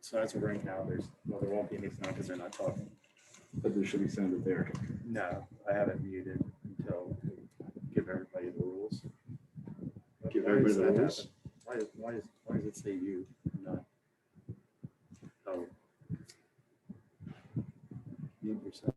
So as of right now, there won't be any sound because they're not talking. But there should be sound if they are talking. No, I haven't muted until give everybody the rules. Give Why everybody does the that rules? happen? Why does it say you? Not. Oh. Mute yourself.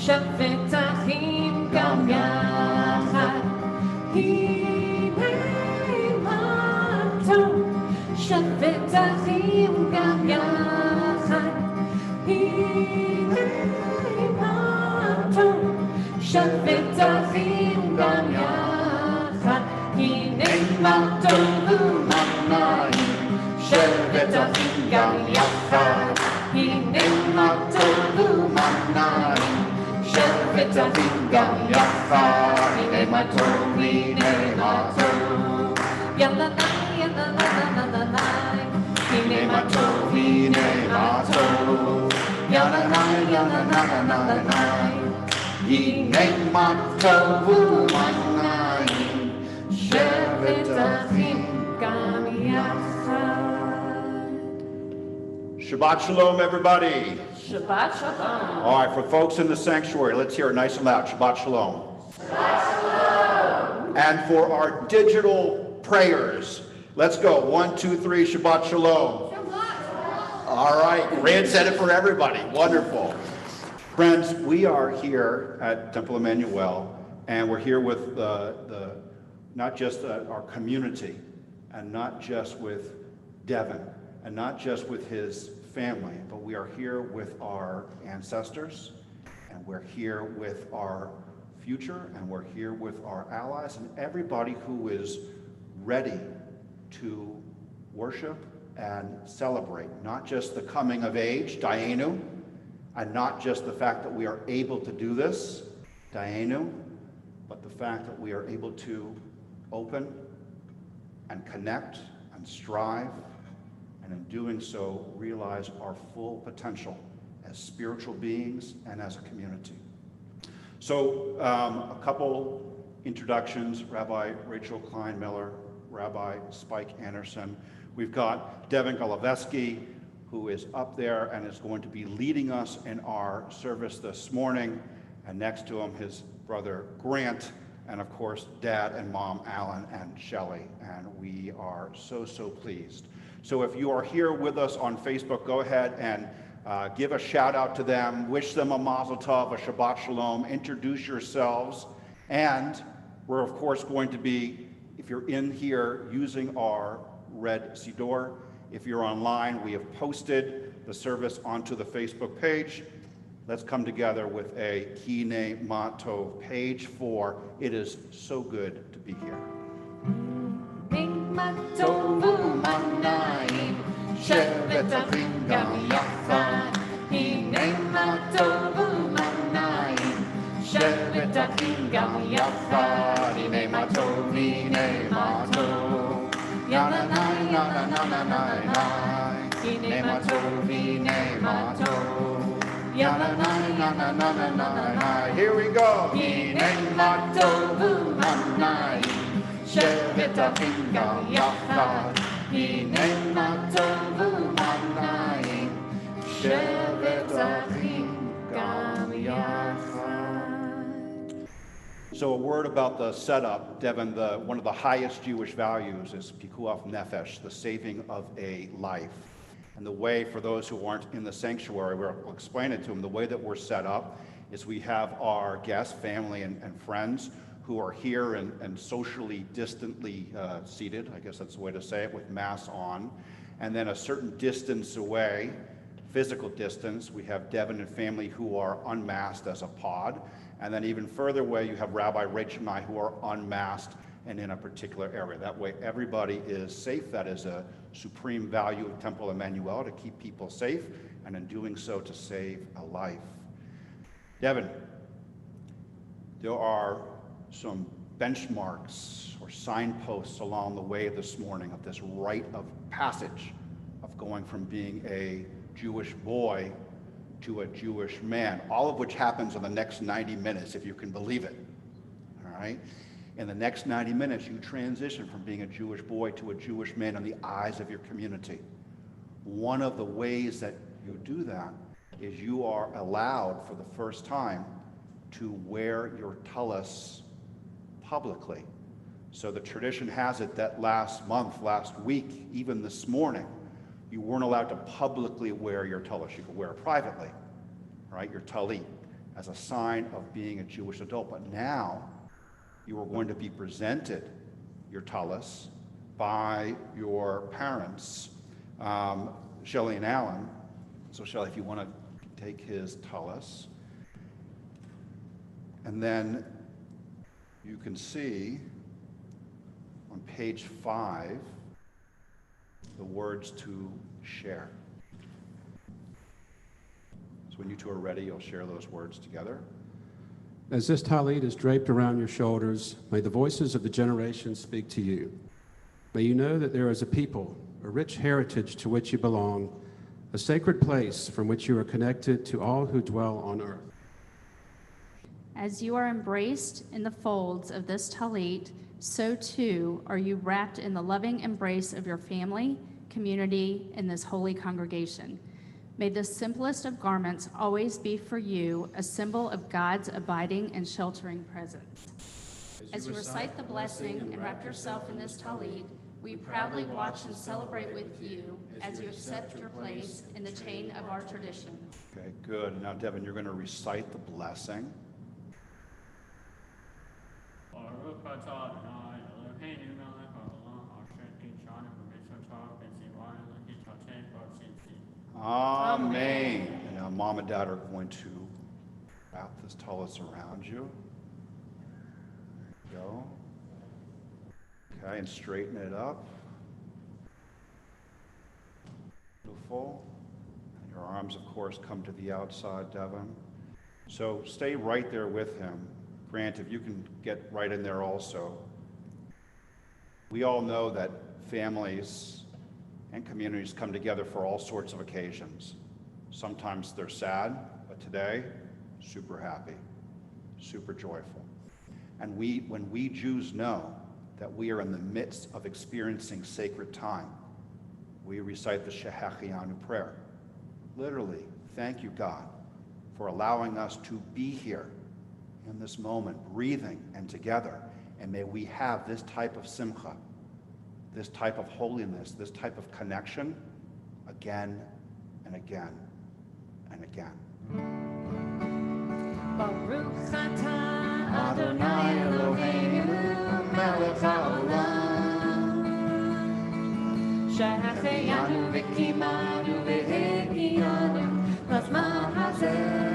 שבת אחים גם יחד, הנה מה טוב. שבת אחים גם יחד, הנה מה טוב. שבת אחים גם יחד, הנה מה טוב ומה נעים. שבת אחים גם יחד, הנה מה טוב ומה נעים. שבת אחים גם יחד, הנה מה טוב, הנה מה טוב. יאללה ניי, יאללה ניי, ניי, הנה מה טוב, הנה מה טוב. יאללה ניי, יאללה ניי, ניי, הנה מה טוב ומה נעים. שבת אחים גם יחד. Shabbat Shalom, everybody. Shabbat Shalom. All right, for folks in the sanctuary, let's hear it nice and loud. Shabbat Shalom. Shabbat Shalom. And for our digital prayers, let's go. 1, 2, 3, Shabbat Shalom. Shabbat Shalom. All right, Rand said it for everybody. Wonderful. Friends, we are here at Temple Emanu-El, and we're here with not just our community, and not just with Devin, and not just with his family, but we are here with our ancestors, and we're here with our future, and we're here with our allies, and everybody who is ready to worship and celebrate, not just the coming of age, Dayenu, and not just the fact that we are able to do this, Dayenu, but the fact that we are able to open and connect and strive, and in doing so, realize our full potential as spiritual beings and as a community. So a couple introductions, Rabbi Rachel Klein-Miller, Rabbi Spike Anderson. We've got Devin Goloveski, who is up there and is going to be leading us in our service this morning. And next to him, his brother Grant, and of course, Dad and Mom, Alan and Shelley. And we are so, so pleased. So if you are here with us on Facebook, go ahead and give a shout out to them, wish them a mazel tov, a Shabbat Shalom, introduce yourselves. And we're of course going to be, if you're in here, using our red Siddur. If you're online, we have posted the service onto the Facebook page. Let's come together with a Kine Matov, page 4. It is so good to be here. שבת אחים גם יחד, הנה מה טוב ומה נעים. שבת אחים גם יחד, הנה מה טוב, הנה מה טוב. יאללה ניי, יאללה ניי, ניי, ניי, הנה מה טוב, הנה מה טוב. יאללה ניי, יאללה ניי, ניי, ניי, Here we go. הנה מה טוב ומה נעים. שבת אחים גם יחד, הנה מה טוב ומה נעים. שבת אחים גם יחד. So a word about the setup, Devin. One of the highest Jewish values is pikuach nefesh, the saving of a life. And the way, for those who aren't in the sanctuary, we'll explain it to them. The way that we're set up is we have our guests, family, and friends who are here and socially distantly seated, I guess that's the way to say it, with masks on. And then a certain distance away, physical distance, we have Devin and family who are unmasked as a pod. And then even further away, you have Rabbi Rachel and I who are unmasked and in a particular area. That way everybody is safe. That is a supreme value of Temple Emanu-El, to keep people safe, and in doing so to save a life. Devin, there are some benchmarks or signposts along the way this morning of this rite of passage of going from being a Jewish boy to a Jewish man, all of which happens in the next 90 minutes, if you can believe it. All right? In the next 90 minutes, you transition from being a Jewish boy to a Jewish man in the eyes of your community. One of the ways that you do that is you are allowed for the first time to wear your tallis publicly. So the tradition has it that last month, last week, even this morning, you weren't allowed to publicly wear your tallis. You could wear it privately, right? Your talit. as a sign of being a Jewish adult. But now you are going to be presented your tallis by your parents, Shelley and Alan. So Shelley, if you want to take his tallis. And then you can see on page 5 the words to share. So when you two are ready, you'll share those words together. As this tallit is draped around your shoulders, may the voices of the generations speak to you. May you know that there is a people, a rich heritage to which you belong, a sacred place from which you are connected to all who dwell on earth. As you are embraced in the folds of this tallit, so too are you wrapped in the loving embrace of your family, community, and this holy congregation. May the simplest of garments always be for you a symbol of God's abiding and sheltering presence. As you recite the blessing and wrap yourself in this tallit, we proudly watch and celebrate with you as you accept your place in the chain of our tradition. Okay, good. Now, Devin, you're going to recite the blessing. Amen. And now Mom and Dad are going to wrap this tallis around you. There you go. Okay, and straighten it up. Beautiful. And your arms, of course, come to the outside, Devin. So stay right there with him. Grant, if you can get right in there also. We all know that families and communities come together for all sorts of occasions. Sometimes they're sad, but today, super happy, super joyful. And when we Jews know that we are in the midst of experiencing sacred time, we recite the Shehechianu prayer. Literally, thank you, God, for allowing us to be here in this moment, breathing and together. And may we have this type of simcha, this type of holiness, this type of connection again and again and again. Baruch atah Adonai Eloheinu melech haolam Shehechianu v'kimanu v'hegiyanu b'zman hazeh.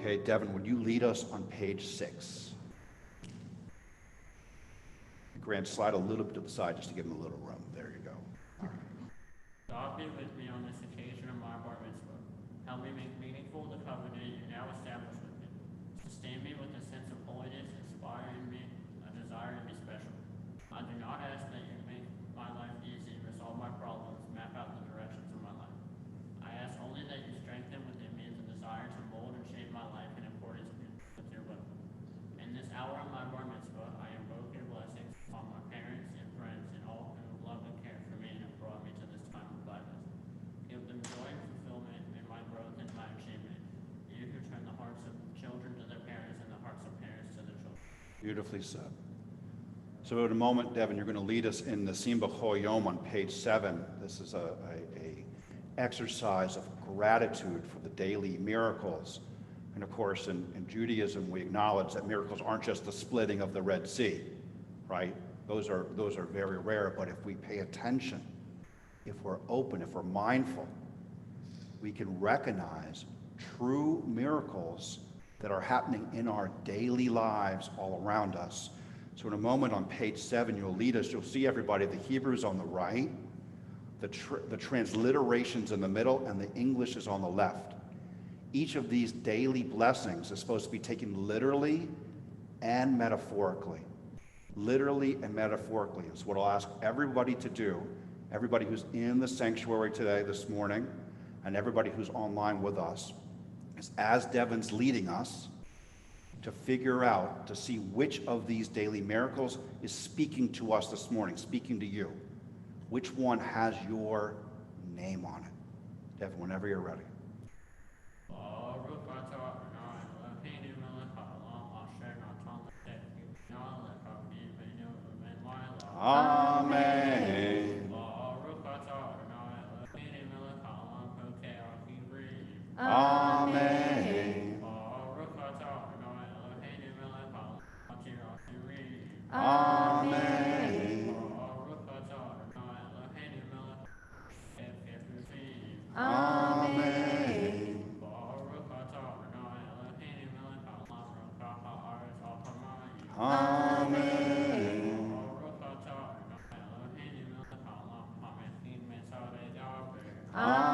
Okay, Devin, would you lead us on page 6? Grant, slide a little bit to the side just to give him a little room. There you go. All right. God be with me on this occasion of my bar mitzvah. Help me make meaningful the covenant you now established with me. Sustain me with a sense of holiness, inspire in me a desire to be special. I do not ask that you make my life easy, resolve my problems, map out the directions of my life. I ask only that you strengthen within me the desire to mold and shape my life in accordance with your will. In this hour of my bar mitzvah, I invoke your blessings upon my parents and friends and all who love and care for me and have brought me to this time of gladness. Give them joy and fulfillment in my growth and my achievement. You who turn the hearts of children to their parents and the hearts of parents to their children. Beautifully said. So in a moment, Devin, you're going to lead us in the Simba Choyom on page 7. This is a exercise of gratitude for the daily miracles. And of course, in Judaism, we acknowledge that miracles aren't just the splitting of the Red Sea, right? Those are very rare, but if we pay attention, if we're open, if we're mindful, we can recognize true miracles that are happening in our daily lives all around us. So in a moment on page 7, you'll lead us, you'll see everybody, the Hebrews on the right, the transliterations in the middle, and the English is on the left. Each of these daily blessings is supposed to be taken literally and metaphorically. Literally and metaphorically. It's what I'll ask everybody to do, everybody who's in the sanctuary today, this morning, and everybody who's online with us, is as Devin's leading us, to figure out, to see which of these daily miracles is speaking to us this morning, speaking to you. Which one has your name on it? Devin, whenever you're ready. Amen. Amen. Amen. Amen. Amen. Amen.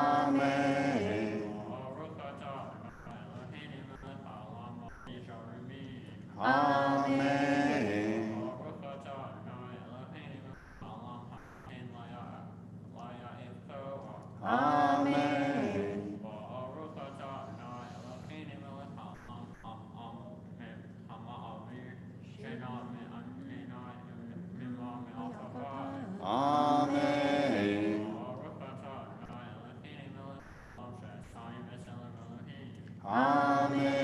Amen. Amen. Amen. Amen.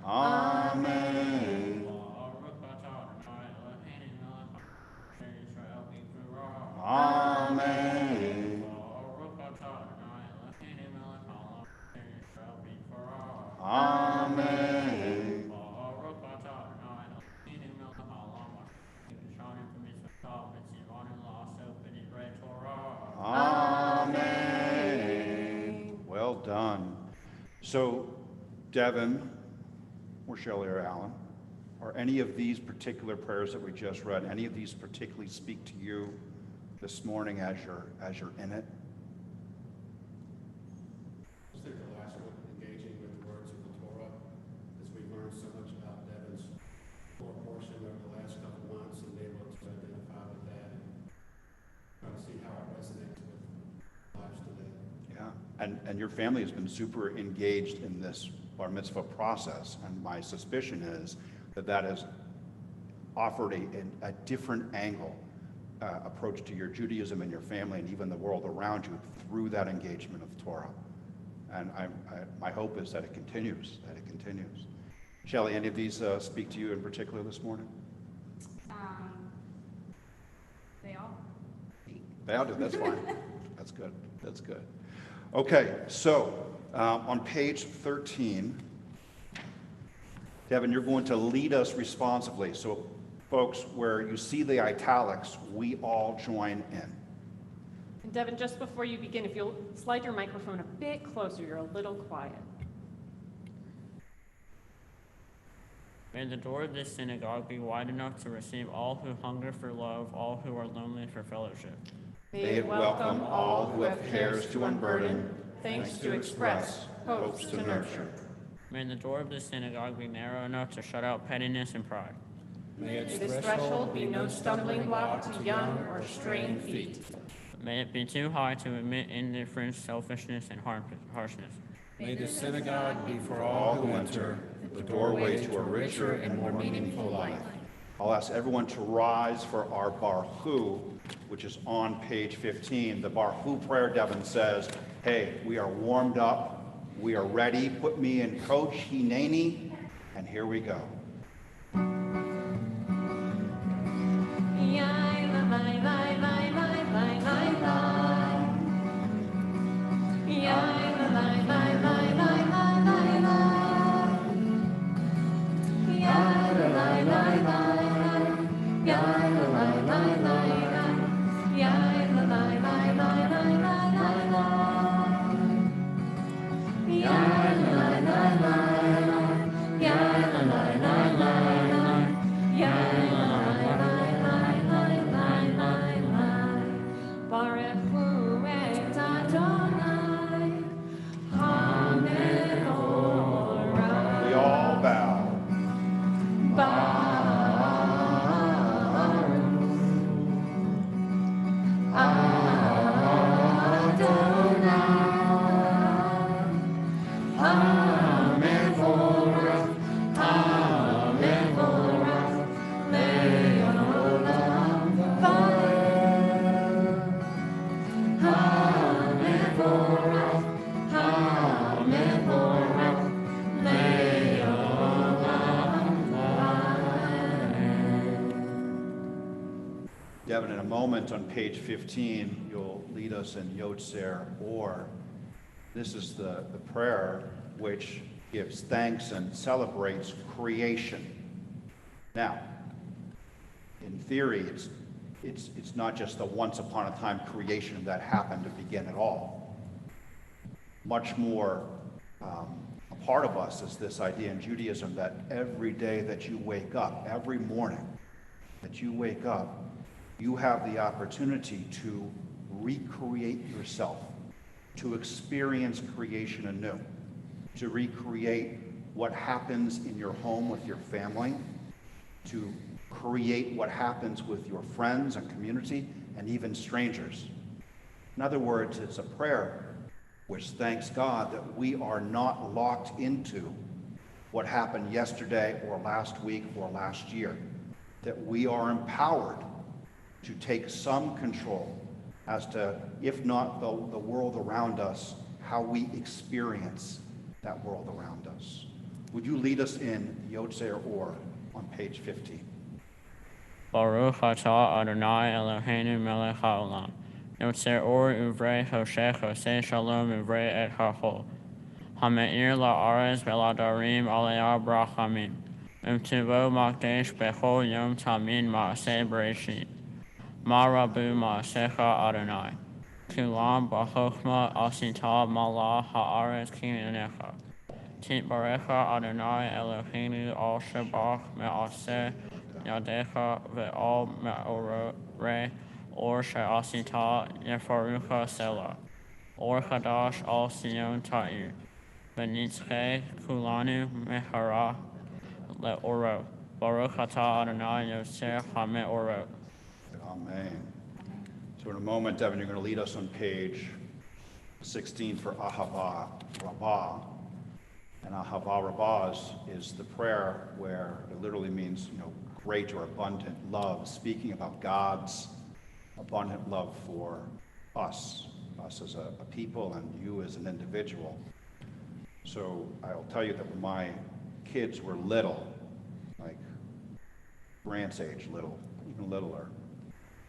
Amen. Amen. Amen. Amen. Amen. Well done. So, Devin, or Shelley or Alan, are any of these particular prayers that we just read, any of these particularly speak to you this morning as you're in it? I think the last one, engaging with the words of the Torah, as we've learned so much about Devin's core portion over the last couple months, and be able to identify with that and try to see how it resonates with lives today. Yeah, and your family has been super engaged in this bar mitzvah process, and my suspicion is that has offered a different angle approach to your Judaism and your family and even the world around you through that engagement of Torah. And my hope is that it continues, Shelley, any of these speak to you in particular this morning? They all. They all do, that's fine. That's good. Okay, so on page 13, Devin, you're going to lead us responsibly. So folks, where you see the italics, we all join in. And Devin, just before you begin, if you'll slide your microphone a bit closer, you're a little quiet. May the door of this synagogue be wide enough to receive all who hunger for love, all who are lonely for fellowship. May it welcome all who have cares to unburden, thanks to express, hopes to nurture. May the door of this synagogue be narrow enough to shut out pettiness and pride. May its threshold be no stumbling block to young or straying feet. May it be too high to admit indifference, selfishness, and harshness. May the synagogue be for all who enter, the doorway to a richer and more meaningful life. I'll ask everyone to rise for our Barhu, which is on page 15. The Barhu prayer, Devin says, hey, we are warmed up, we are ready, put me in Coach Hineni, and here we go. La la la la la la la la la la Devin, in a moment on page 15, you'll lead us in Yotzer Or. This is the prayer which gives thanks and celebrates creation. Now, in theory, it's not just the once upon a time creation that happened to begin at all. Much more a part of us is this idea in Judaism that every day that you wake up, every morning that you wake up, you have the opportunity to recreate yourself, to experience creation anew, to recreate what happens in your home with your family, to create what happens with your friends and community, and even strangers. In other words, it's a prayer which thanks God that we are not locked into what happened yesterday or last week or last year, that we are empowered to take some control as to, if not the world around us, how we experience that world around us. Would you lead us in Yotzer Or on page 15? Baruch atah Adonai Eloheinu melech haolam. Yotzer or uvrei hoshech hoseh shalom uvrei et ha'chol. Hameir la'aretz ve'ladarim aleyah brachamim. Umtivo makdesh bechol yom tamid ma'aseh bereshit. Ma rabu ma'asecha Adonai. Kulam b'chokhmah asita malah ha'aretz kinenecha. Titbarecha Adonai Eloheinu al shabach me'aseh yadecha ve'al me'oreh or she'asita yefarucha selah. Or chadash al Sion ta'ir. V'nitzchei kulanu mehara le'oro. Baruch atah Adonai Yotzer hame'orot. Amen. So in a moment, Devin, you're going to lead us on page 16 for Ahava Rabbah. And Ahava Rabbah is the prayer where it literally means, great or abundant love, speaking about God's abundant love for us as a people and you as an individual. So I'll tell you that when my kids were little, like Grant's age little, even littler,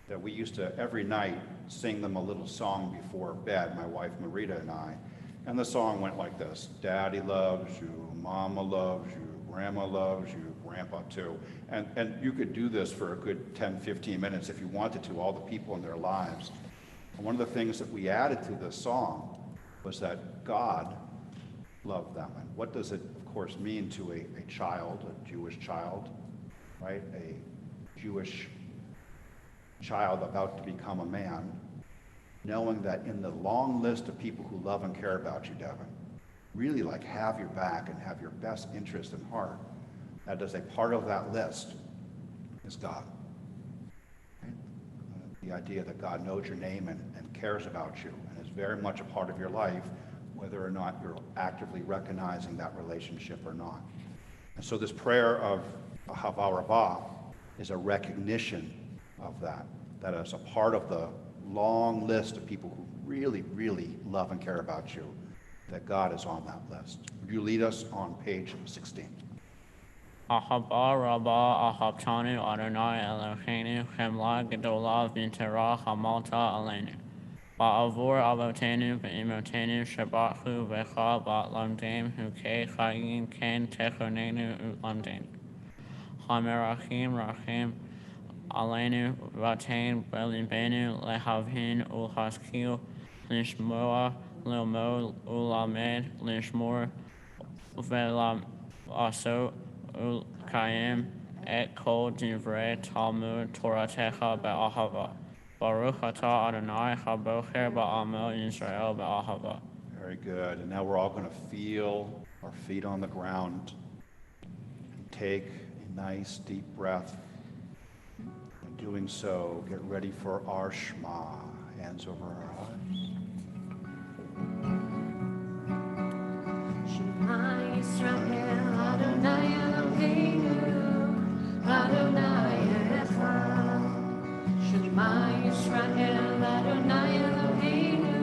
that we used to every night sing them a little song before bed, my wife Marita and I. And the song went like this: Daddy loves you, Mama loves you, Grandma loves you, Grandpa too. And you could do this for a good 10, 15 minutes if you wanted to, all the people in their lives. And one of the things that we added to this song was that God loved them. And what does it, of course, mean to a child, a Jewish child, right? A Jewish child about to become a man, knowing that in the long list of people who love and care about you, Devin, really like have your back and have your best interest in heart, that as a part of that list is God. Right? The idea that God knows your name and cares about you and is very much a part of your life, whether or not you're actively recognizing that relationship or not. And so this prayer of Ahava Rabbah is a recognition of that as a part of the long list of people who really, really love and care about you, that God is on that list. Would you lead us on page 16? Ahava Rabbah Ahabtanu Adonai Eloheinu Chemla Gedolah V'Tera Hamalta Aleinu. Ba'avur Avotenu V'Imotenu Shabachu V'cha Ba'lamdem Hukei Chayim Ken Techonenu Ulamdem. Hamerachim Rachim Aleinu Vatain Belibenu Lehavhin Ulhaskil Lishmoa Lilmo Ulamed Lishmor Velam Aso Ulkayim Et Kol Divrei Talmud Toratecha Be'ahava. Baruch atah Adonai Habocher Ba'amel Yisrael Be'ahava. Very good. And now we're all going to feel our feet on the ground and take a nice deep breath. In doing so, get ready for our Shema. Hands over our eyes. Shema Yisrael Adonai Eloheinu Adonai Echad. Shema Yisrael Adonai Eloheinu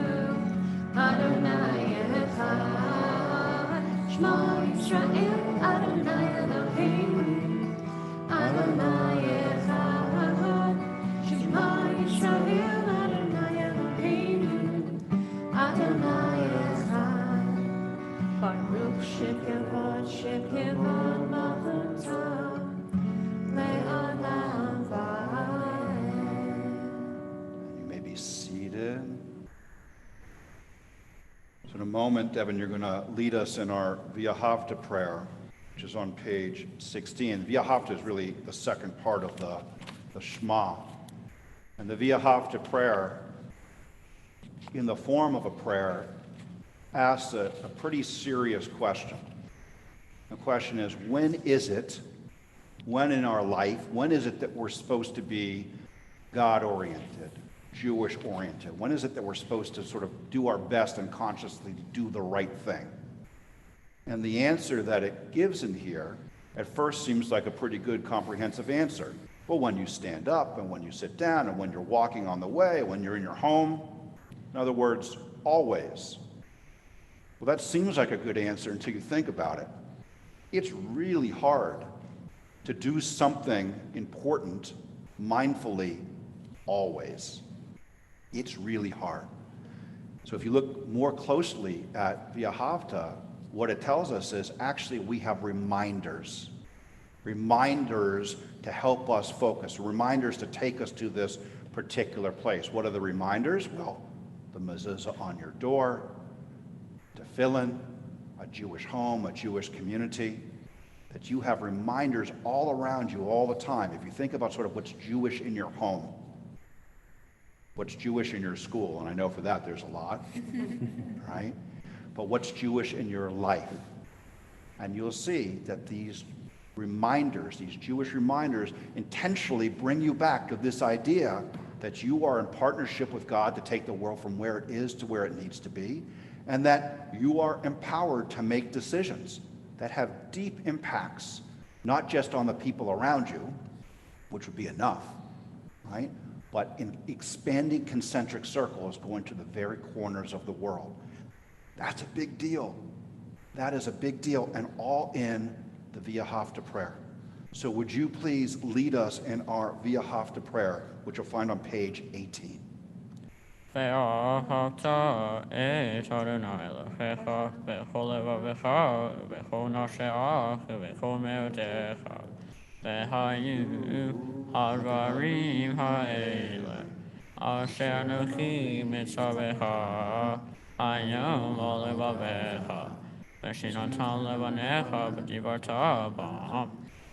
Adonai Echad. Shema Yisrael Adonai Eloheinu Adonai Echad. Shema worship him on Mahunta, Le'olam va'ed. You may be seated. So in a moment, Devin, you're going to lead us in our Via Havta prayer, which is on page 16. Via Havta is really the second part of the Shema. And the Via Havta prayer, in the form of a prayer, asks a pretty serious question. The question is, when in our life, when is it that we're supposed to be God-oriented, Jewish-oriented? When is it that we're supposed to sort of do our best and consciously do the right thing? And the answer that it gives in here at first seems like a pretty good comprehensive answer. Well, when you stand up and when you sit down and when you're walking on the way, when you're in your home, in other words, always. Well, that seems like a good answer until you think about it. It's really hard to do something important mindfully always. It's really hard. So if you look more closely at Via Havta, what it tells us is actually we have reminders to help us focus, reminders to take us to this particular place. What are the reminders? Well, the mezuzah on your door, tefillin, a Jewish home, a Jewish community, that you have reminders all around you all the time. If you think about sort of what's Jewish in your home, what's Jewish in your school, and I know for that there's a lot, right? But what's Jewish in your life? And you'll see that these reminders, these Jewish reminders, intentionally bring you back to this idea that you are in partnership with God to take the world from where it is to where it needs to be, and that you are empowered to make decisions that have deep impacts, not just on the people around you, which would be enough, right? But in expanding concentric circles going to the very corners of the world. That's a big deal. That is a big deal, and all in the Via Havta prayer. So would you please lead us in our Via Havta prayer, which you'll find on page 18. Via Havta et Adonai Elohecha b'chol levavecha v'chol nafshecha v'chol me'odecha v'hayu hadvarim ha'ele asher anochi mitzavecha hayom levavecha v'shinatan levanecha v'divarta bam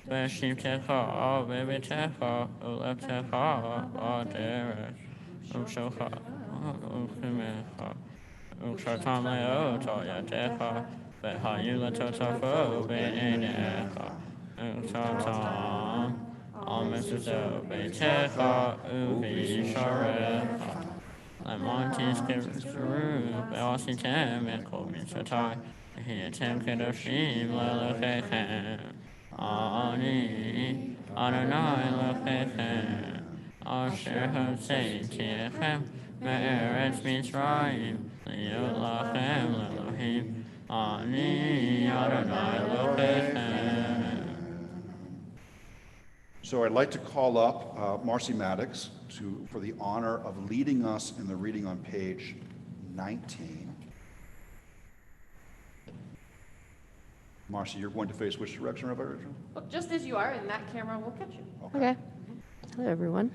v'shivtecha v'bitecha u'leptecha v'aderech u'shocha u'chimecha u'shartam le'ota yadecha v'hayu letotafo b'einecha u'tatam al-mesuzo b'techa u'visharecha Lamontis kivru be'ositem et kol mitzatai v'hiyatem kedoshim le'elokechem Ani Adonai Elohechem Asher hotzeitiechem me'eretz Mitzrayim liyot lachem le'elohim Ani Adonai Elohechem. So I'd like to call up Marcy Maddox for the honor of leading us in the reading on page 19. Marcy, you're going to face which direction, Rabbi Richard? Well, just as you are, and that camera will catch you. Okay. Hello, everyone.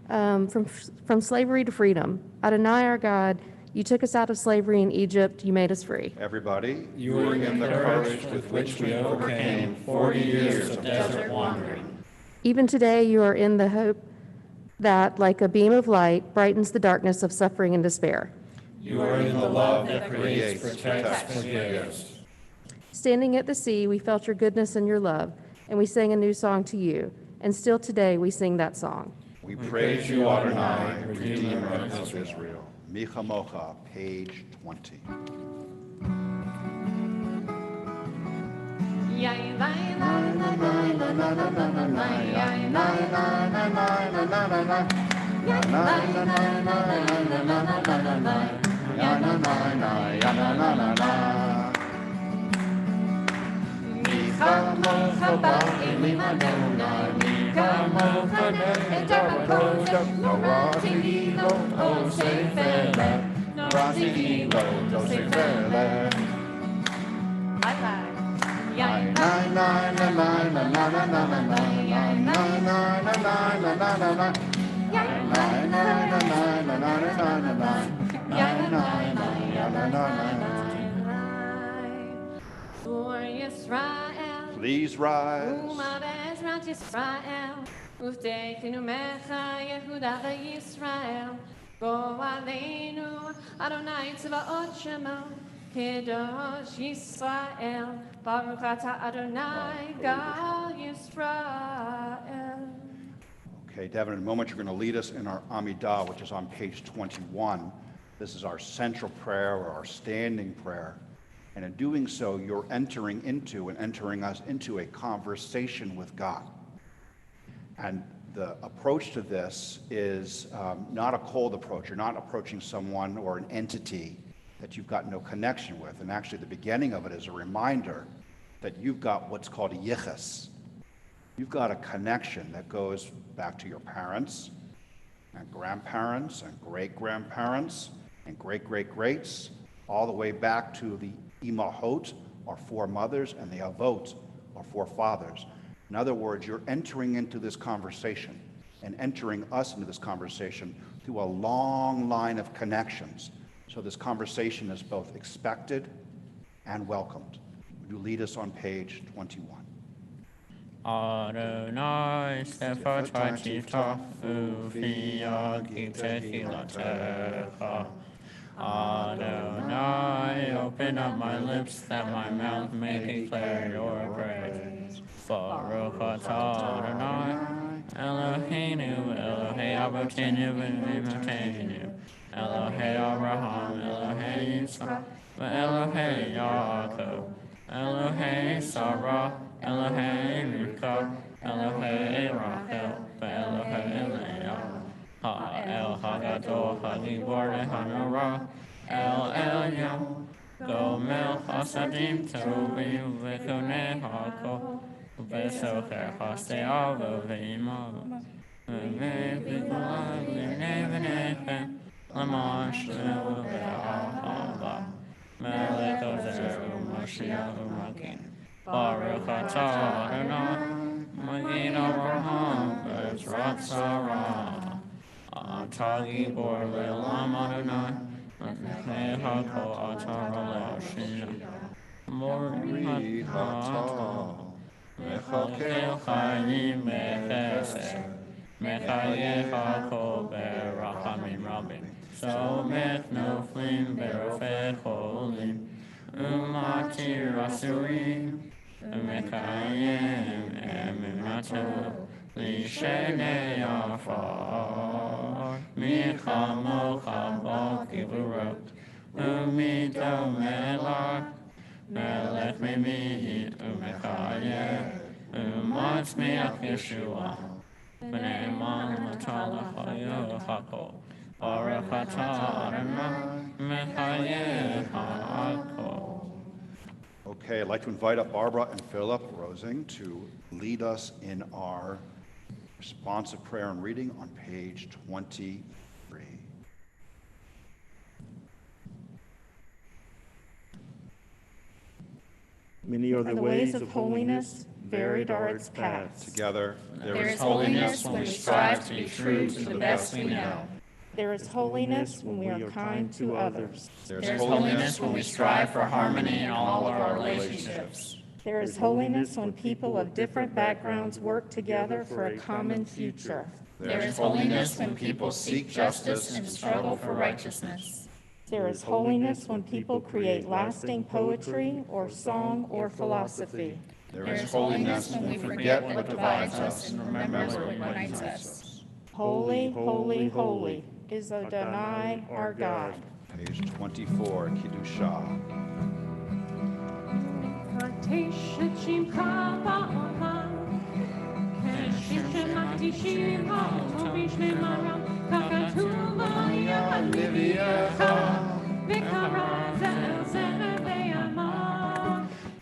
From slavery to freedom. Adonai, our God, you took us out of slavery in Egypt. You made us free. Everybody, You were in the courage with which we overcame 40 years of desert wandering. Even today, you are in the hope that, like a beam of light, brightens the darkness of suffering and despair. You are in the love that creates, protects, forgives. Standing at the sea, we felt your goodness and your love, and we sang a new song to you. And still today, we sing that song. we praise you, Adonai, Redeemer of Israel. Micha Mocha, page 20. Please rise. Ufteinu mecha Yehuda Yisrael. Go aleinu Adonai Tzvaot Shemo. Kedosh Yisrael. Baruch atah Adonai Gal Yisrael. Okay, Devin, in a moment you're going to lead us in our Amidah, which is on page 21. This is our central prayer or our standing prayer. And in doing so, you're entering us into a conversation with God. And the approach to this is not a cold approach. You're not approaching someone or an entity that you've got no connection with. And actually, the beginning of it is a reminder that you've got what's called a yichus. You've got a connection that goes back to your parents and grandparents and great-grandparents and great-great-greats, all the way back to the imahot, or foremothers, and the avot, or forefathers. In other words, you're entering into this conversation and entering us into this conversation through a long line of connections. So this conversation is both expected and welcomed. Would you lead us on page 21? Adonai sefatati tafu v'yagi tehilatecha. Adonai, open up my lips that my mouth may declare your praise. Baruch atah Adonai, Eloheinu, Elohei Avotenu v'Imotenu, Elohei Abraham, Elohei Yitzchak, v'Elohei Yaakov, Elohei Sarah, Elohei Rivka, Elohei Rachel, v'Elohei Leah. El Hagadol Hagibor Hanora, El Elyon, Gomel Hasadim Tovim Vekone Hako, Vesocher Haseava Veimav, Vekula Vinevenechem, Lamash Leveahava, Melech Ozeru Mashiach Umakim, Baruch atah Adonai, Magid Abraham, Bezrat Sarah. Atagi bor le'olam Adonai, L'fnei hakol atar le'ashina. Mori hatah, Mechakel chayim mechesed, Mechayeh hakol berachamim rabim. Somech noflim berofei cholim, Umatir asurim, Mekayem emunato. Lishenei afar, michamocha b'kiburot, u'midomelach, melech mimid u'mechayeh, u'matzmiach Yeshua, v'ne'eman l'talach ha'yachakol, baruch atah Adonai, mechayeh ha'akol. Okay, I'd like to invite up Barbara and Philip Rosing to lead us in our responsive prayer and reading on page 23. Many are the ways of holiness, varied are its paths. Together, There is holiness when we strive to be true to the best we know. There is holiness when we are kind to others. There is holiness when we strive for harmony in all of our relationships. There is holiness when people of different backgrounds work together for a common future. There is holiness when people seek justice and struggle for righteousness. There is holiness when people create lasting poetry or song or philosophy. There is holiness when we forget what divides us and remember what unites us. Holy, holy, holy is Adonai our God. Page 24, Kiddusha.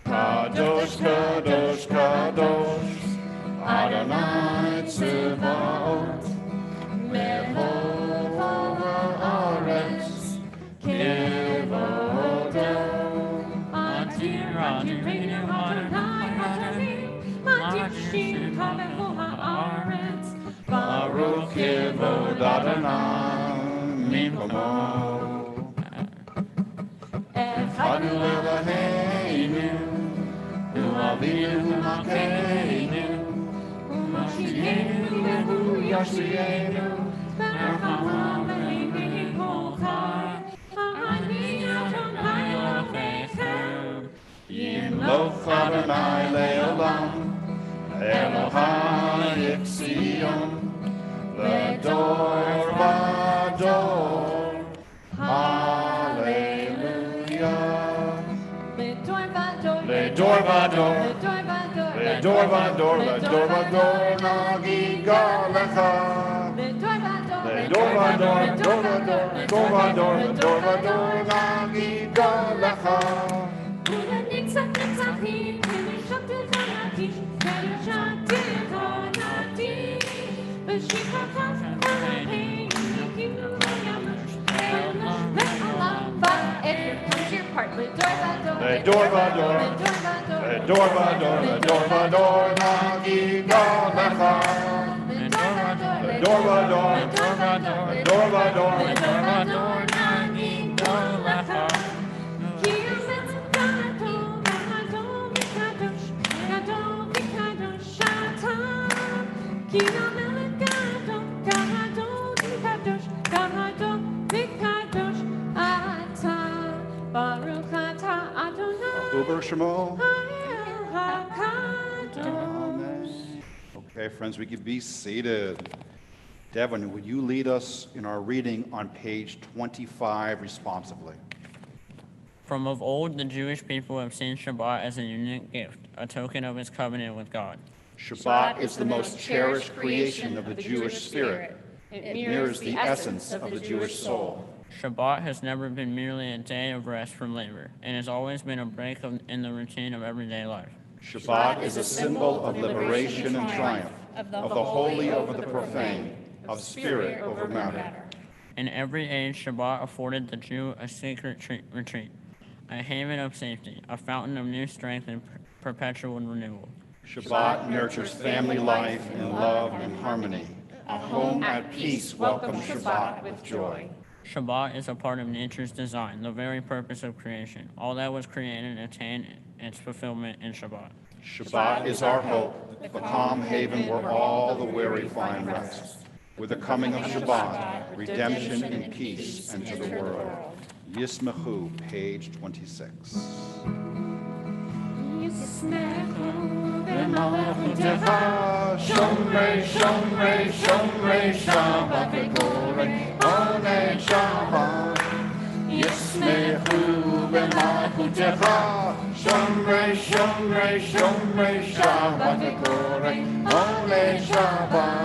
Kadosh, Kadosh, Kadosh, Adonai Tzvaot, Mehol ha'aretz, Kivodo, Atir Adonai Adonai, Matir Kavod Adonai Mimkomo. Echadu Eloheinu, Hu Avinu Malkeinu, Hu Moshiachenu Hu Yoshienu, Merchamam Elohim Kolchai, Ha'ani Adonai Elohechem, Yimloch Adonai Le'olam, Elohai Yitzion, Ledor Vador. Hallelujah. Ledor Vador. Ledor Vador. Ledor Vador. Nagiga Lecha. Ledor Vador. Ledor Vador. Ledor Vador. Ledor Vador. Nagiga Lecha. Ledor Vador, Ledor Vador, Ledor Vador, Nagiga Lecha. Ledor Vador, Ledor Vador, Ledor Vador, Nagiga Lecha. Uber Shemo. Amen. Okay, friends, we can be seated. Devin, would you lead us in our reading on page 25 responsively? From of old, the Jewish people have seen Shabbat as a unique gift, a token of his covenant with God. Shabbat is the most cherished creation of the Jewish spirit. It mirrors the essence of the Jewish soul. Shabbat has never been merely a day of rest from labor, and has always been a break in the routine of everyday life. Shabbat is a symbol of liberation and triumph, of the holy over the profane, of spirit over matter. In every age, Shabbat afforded the Jew a secret retreat, a haven of safety, a fountain of new strength and perpetual renewal. Shabbat nurtures family life in love and harmony. A home at peace welcomes Shabbat with joy. Shabbat is a part of nature's design, the very purpose of creation. All that was created attained its fulfillment in Shabbat. Shabbat is our hope, the calm haven where all the weary find rest. With the coming of Shabbat, redemption and peace enter the world. Yismechu, page 26. Shomrei, Shomrei, Shomrei, Shabbat v'korei, Onei Shabbat. Yismechu b'malchutecha, Shomrei, Shomrei, Shomrei, Shabbat v'korei, Onei Shabbat.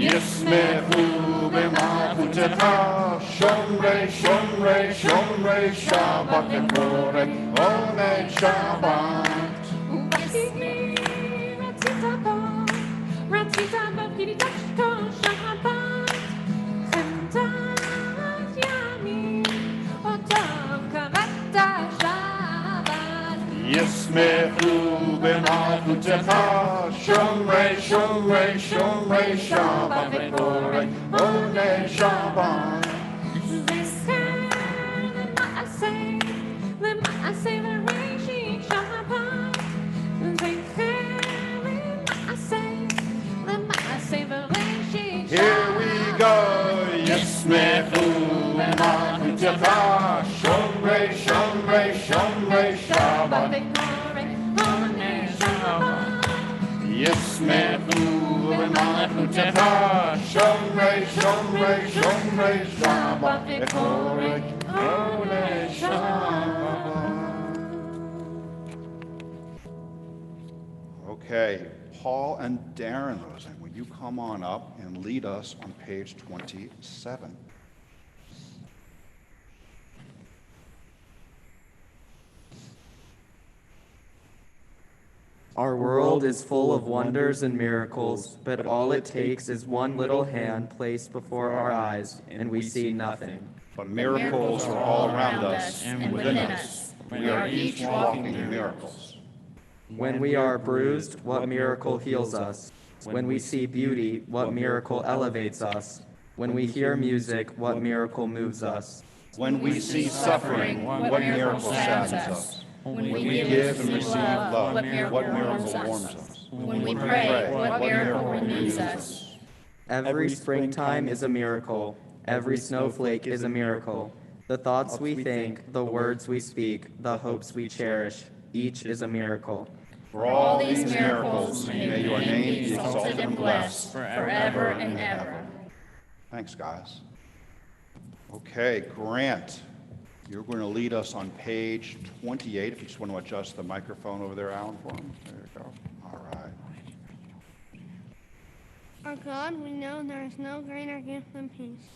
Yismechu b'malchutecha, Shomrei, Shomrei, Shomrei, Shabbat v'korei, Onei Shabbat. Yismechu b'malchutecha, Shomrei, Shomrei, Shomrei, Shabbat v'korei, Onei Shabbat. Here we go. Yismechu b'malchutecha, Shomrei, Shomrei, Shomrei, Shabbat v'korei, Onei Shabbat. Yismechu b'malchutecha, Shomrei, Shomrei, Shomrei, Shabbat v'korei, Onei Shabbat. Okay, Paul and Darren Rosen, will you come on up and lead us on page 27? Our world is full of wonders and miracles, but all it takes is one little hand placed before our eyes, and we see nothing. But miracles are all around us and within us. We are each walking in miracles. When we are bruised, what miracle heals us? When we see beauty, what miracle elevates us? When we hear music, what miracle moves us? When we see suffering, what miracle saddens us? When we give and receive love, what miracle warms us? When we pray, what miracle renews us? Every springtime is a miracle. Every snowflake is a miracle. The thoughts we think, the words we speak, the hopes we cherish, each is a miracle. For all these miracles, may your name be exalted and blessed forever and ever. Thanks, guys. Okay, Grant, you're going to lead us on page 28. If you just want to adjust the microphone over there, Alan, for him. There you go. All right. Our God, we know there is no greater gift than peace.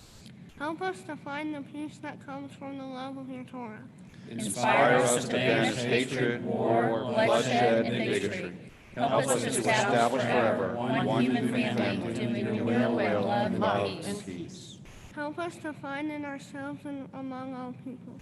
Help us to find the peace that comes from the love of your Torah. Inspire us to banish hatred, war, bloodshed, and bigotry. Help us to establish forever one human family, doing your will with love and peace. Help us to find in ourselves and among all people.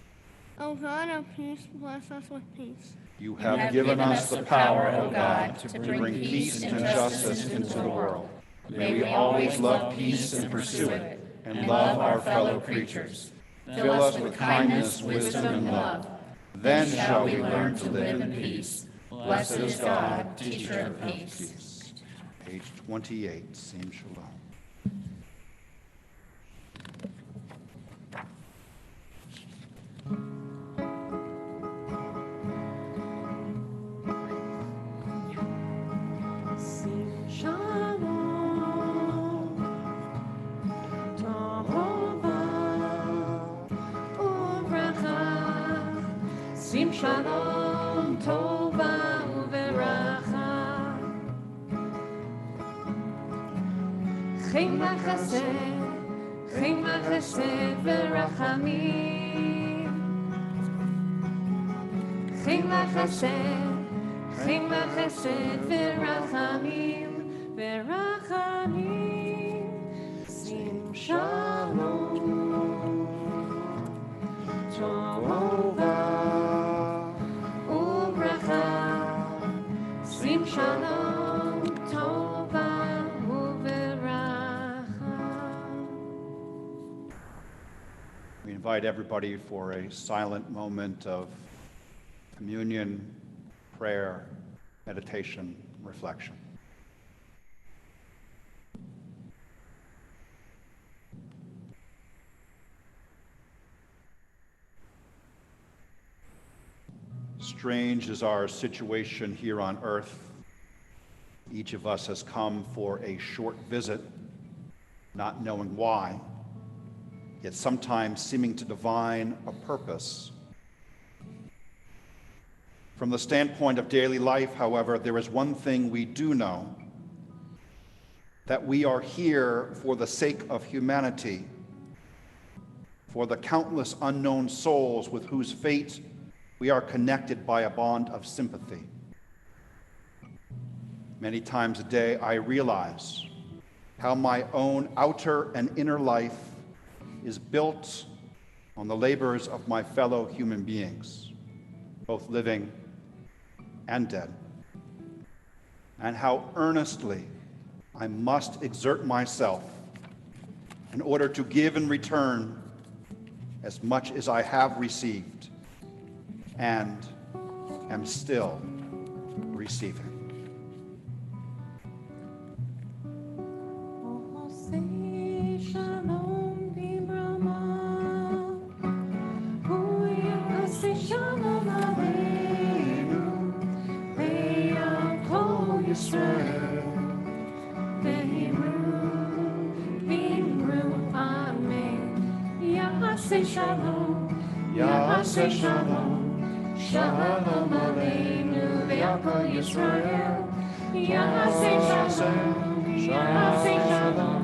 O God of peace, bless us with peace. You have given us the power, O God, to bring peace and justice into the world. May we always love peace and pursue it, and love our fellow creatures. Fill us with kindness, wisdom, and love. Then shall we learn to live in peace. Blessed is God, teacher of peace. Page 28, Sim Shalom. Sim shalom, tova uveracha. Chema chesed verachamim. Chema chesed verachamim, verachamim. Sim shalom, tova. Sim shalom, tova uveracha. We invite everybody for a silent moment of communion, prayer, meditation, reflection. Strange is our situation here on earth. Each of us has come for a short visit, not knowing why, yet sometimes seeming to divine a purpose. From the standpoint of daily life, however, there is one thing we do know, that we are here for the sake of humanity, for the countless unknown souls with whose fate we are connected by a bond of sympathy. Many times a day, I realize how my own outer and inner life is built on the labors of my fellow human beings, both living and dead, and how earnestly I must exert myself in order to give in return as much as I have received and am still receiving. Ya'aseh shalom, shalom aleinu ve'al Yisrael. Ya'aseh shalom, ya'aseh shalom,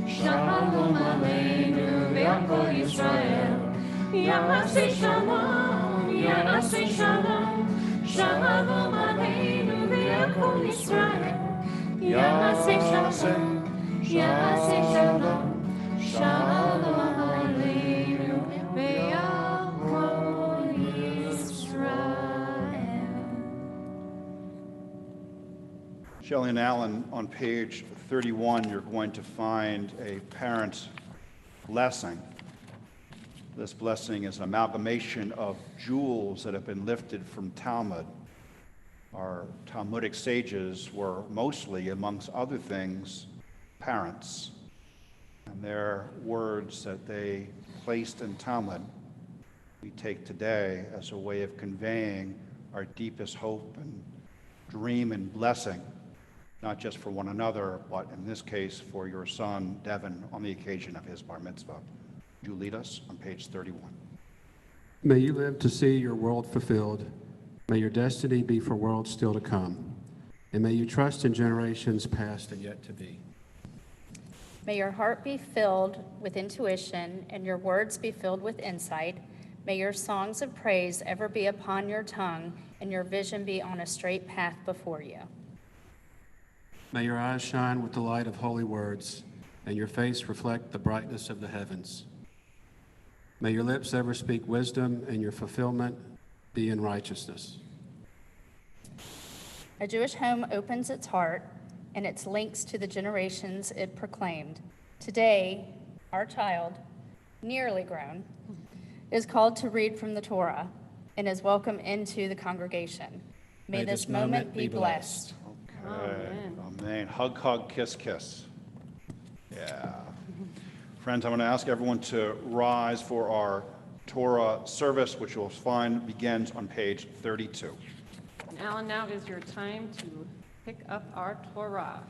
shalom aleinu ve'al Yisrael. Ya'aseh shalom, ya'aseh shalom, shalom aleinu ve'al Kol Yisrael, Yaseh Shalom, Yaseh Shalom, Shalom Aleinu, Ve'al Kol Yisrael. Shelley and Alan, on page 31, you're going to find a parent's blessing. This blessing is an amalgamation of jewels that have been lifted from Talmud. Our Talmudic sages were mostly, amongst other things, parents. And their words that they placed in Talmud, we take today as a way of conveying our deepest hope and dream and blessing, not just for one another, but in this case for your son, Devin, on the occasion of his bar mitzvah. Would you lead us on page 31? May you live to see your world fulfilled. May your destiny be for worlds still to come. And may you trust in generations past and yet to be. May your heart be filled with intuition and your words be filled with insight. May your songs of praise ever be upon your tongue and your vision be on a straight path before you. May your eyes shine with the light of holy words and your face reflect the brightness of the heavens. May your lips ever speak wisdom and your fulfillment be in righteousness. A Jewish home opens its heart and its links to the generations it proclaimed. Today, our child, nearly grown, is called to read from the Torah and is welcome into the congregation. May this moment be blessed. Okay. Amen. Hug, hug, kiss, kiss. Yeah. Friends, I want to ask everyone to rise for our Torah service, which you'll find begins on page 32. And Alan, now is your time to pick up our Torah.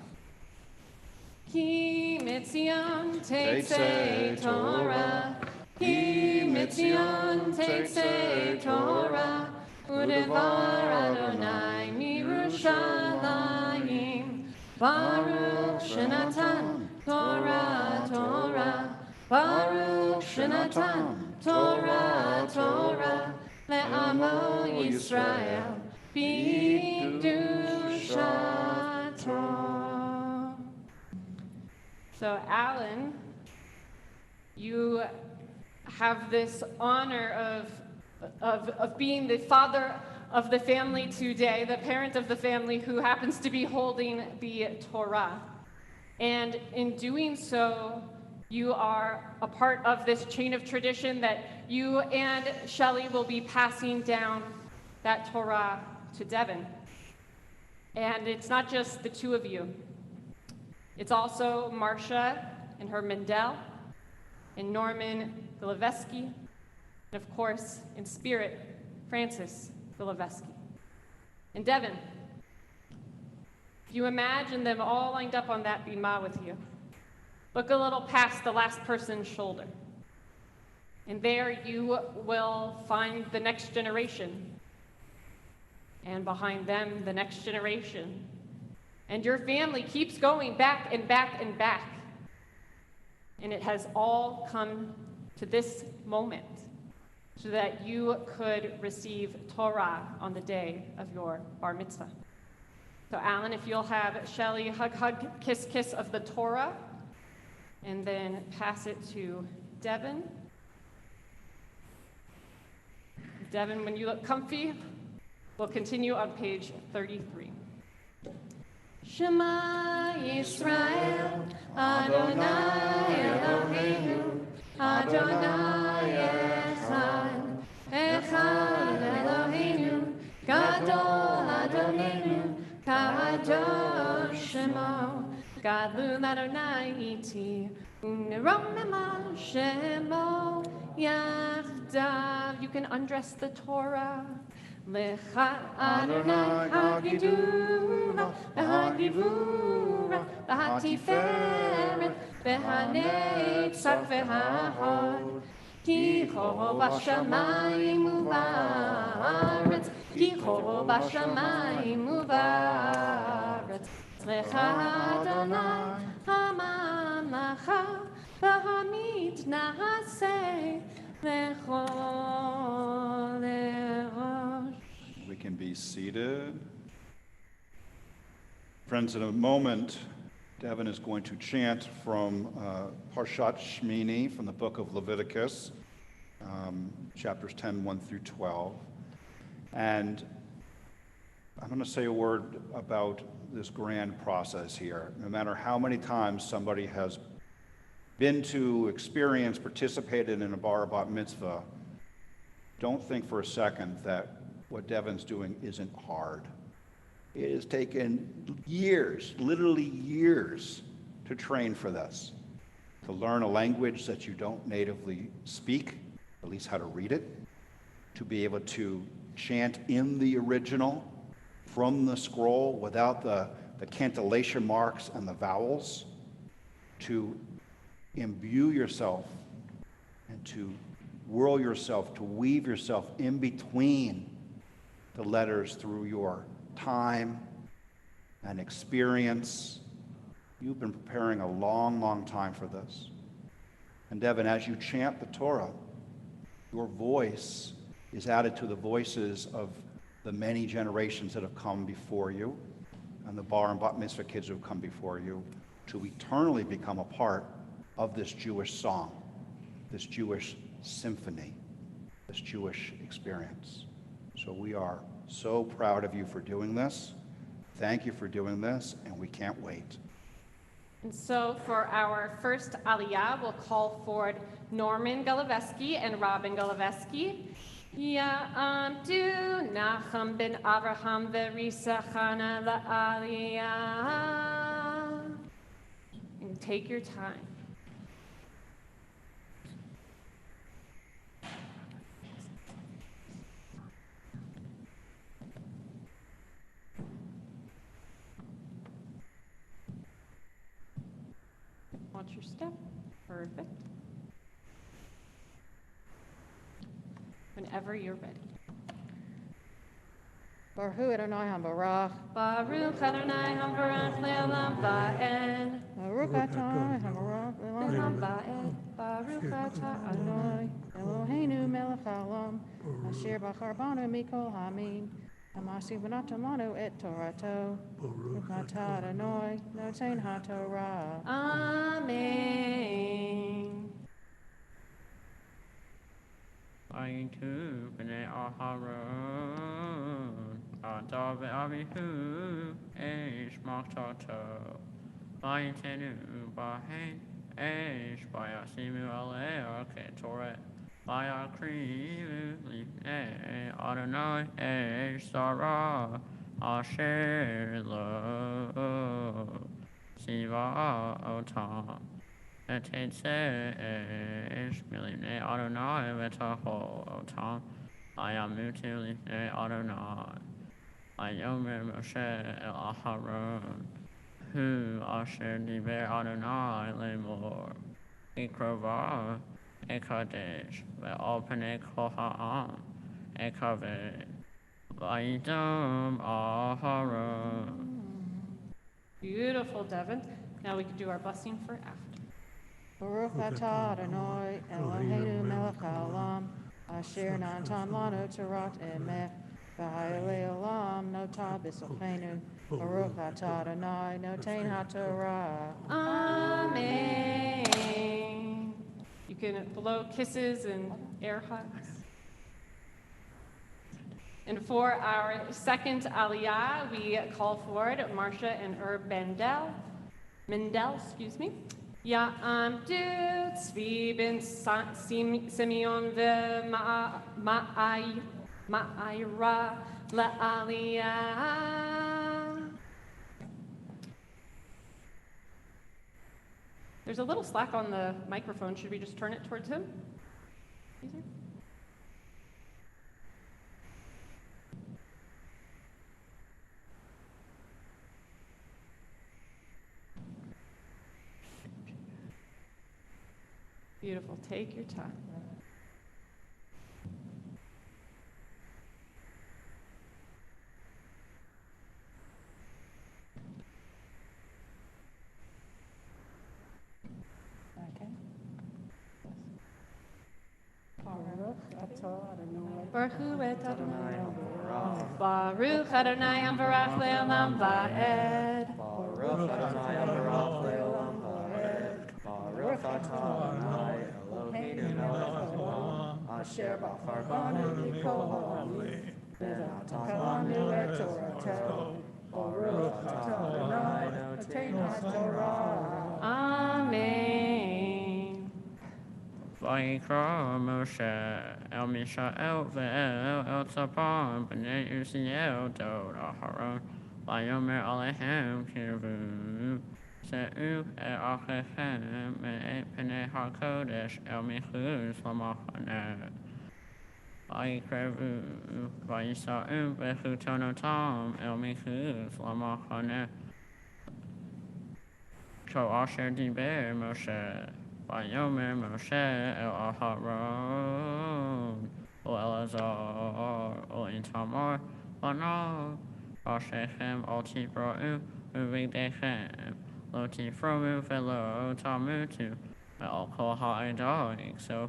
Ki mitzion tetzei Torah, Ki mitzion tetzei Torah, Udevar Adonai mirushalayim, Baruch shenatan Torah, Torah, Baruch shenatan Torah, Torah, le'amo Yisrael, b'kedushato. So, Alan, you have this honor of being the father of the family today, the parent of the family who happens to be holding the Torah. And in doing so, you are a part of this chain of tradition that you and Shelley will be passing down that Torah to Devin. And it's not just the two of you. It's also Marcia and her Mendel, and Norman Goloveski, and of course, in spirit, Francis Goloveski. And Devin, if you imagine them all lined up on that bima with you, look a little past the last person's shoulder. And there you will find the next generation. And behind them, the next generation. And your family keeps going back and back and back. And it has all come to this moment so that you could receive Torah on the day of your bar mitzvah. So Alan, if you'll have Shelley hug, hug, kiss, kiss of the Torah, and then pass it to Devin. Devin, when you look comfy, we'll continue on page 33. Shema Yisrael, Adonai Eloheinu, Adonai Echad, Echad Eloheinu, Gadol Adonenu, Kadosh Shemo, Gadol Adonai iti, Uneromema Shemo, Yachdav. You can undress the Torah. Lecha Adonai Hagidura, Hagivura, Hatiferet, Behanetzach Vehahod, Ki ho bashamayim uvaretz, Ki ho bashamayim uvaretz. Lecha Adonai Hamamlacha, Bahamit Nahaseh, Lechol Erosh. We can be seated. Friends, in a moment, Devin is going to chant from Parshat Shmini from the book of Leviticus, chapters 10, 1 through 12. And I'm going to say a word about this grand process here. No matter how many times somebody has been to, experienced, participated in a bar bat mitzvah, don't think for a second that what Devin's doing isn't hard. It has taken years, literally years, to train for this, to learn a language that you don't natively speak, at least how to read it, to be able to chant in the original from the scroll without the cantillation marks and the vowels, to imbue yourself and to whirl yourself, to weave yourself in between the letters through your time and experience. You've been preparing a long, long time for this. And Devin, as you chant the Torah, your voice is added to the voices of the many generations that have come before you and the bar and bat mitzvah kids who have come before you to eternally become a part of this Jewish song, this Jewish symphony, this Jewish experience. So we are so proud of you for doing this. Thank you for doing this, and we can't wait. And so for our first Aliyah, we'll call forward Norman Goloveski and Robin Goloveski. Ya'amdu Nachum ben Avraham v'risachana la'aliyah. And take your time. Watch your step. Perfect. Whenever you're ready. Baruch Adonai HaBarach. Baruch Adonai HaBarach Le'olam Va'ed. Baruch Adonai HaBarach Le'olam Va'ed. Baruch Adonai Eloheinu melech haolam. Asher bachar banu mikol hamim. Amasi v'natan lanu et Torato. Baruch atah Adonai noten haTorah. Amen. Ayitu b'nei Aharon, Adav ve'avihu, Eish machtato, Vayitenu b'hen, Eish vayasimu alei ketoret, Vayakrivu lifnei Adonai, Eish sarah, Asher lo siva otam. Et etzesh milifnei Adonai v'taho otam ayamutu lifnei Adonai ayomer Moshe el Aharon hu asher diber Adonai lemor ikrova ekadesh ve'al pnei kol ha'am ekaved v'yidam Aharon. Beautiful, Devin. Now we can do our blessing for after. Baruch atah Adonai Eloheinu melech haolam. Asher natan lanu torat emet. V'hayalei olam notah b'sochenu. Baruch atah Adonai noten haTorah. Amen. You can blow kisses and air hugs. And for our second Aliyah, we call forward Marcia and Herb Mendel, excuse me. Ya'amdu Tzvi ben Simeon v'Ma'ayra la'aliyah. There's a little slack on the microphone. Should we just turn it towards him? Easier? Beautiful. Take your time. Okay. Baruch Adonai Baruch Adonai Amvarach Le'olam Va'ed. Baruch Adonai Baruch Leolam Ha'ed. Baruch atah Adonai Eloheinu melech haolam. Asher bachar banu mikol ha'amim. V'natan lanu et Torato. Baruch atah Adonai noten haTorah. Amen. ויקרא משה אל מישאל ואל אל צפון בני עוזיאל דוד אהרון ויאמר עליהם קרבו שאו את אחיכם מאת פני הקודש אל מחוץ למחנה ויקרבו ויישאו בחתונתם אל מחוץ למחנה כאשר דיבר משה ויאמר משה אל אהרון ואלעזר ואיתמר בניו ראשיכם אל תבראו ובגדיכם לא תפרעו ולא תמותו ועל כל העדה יקצו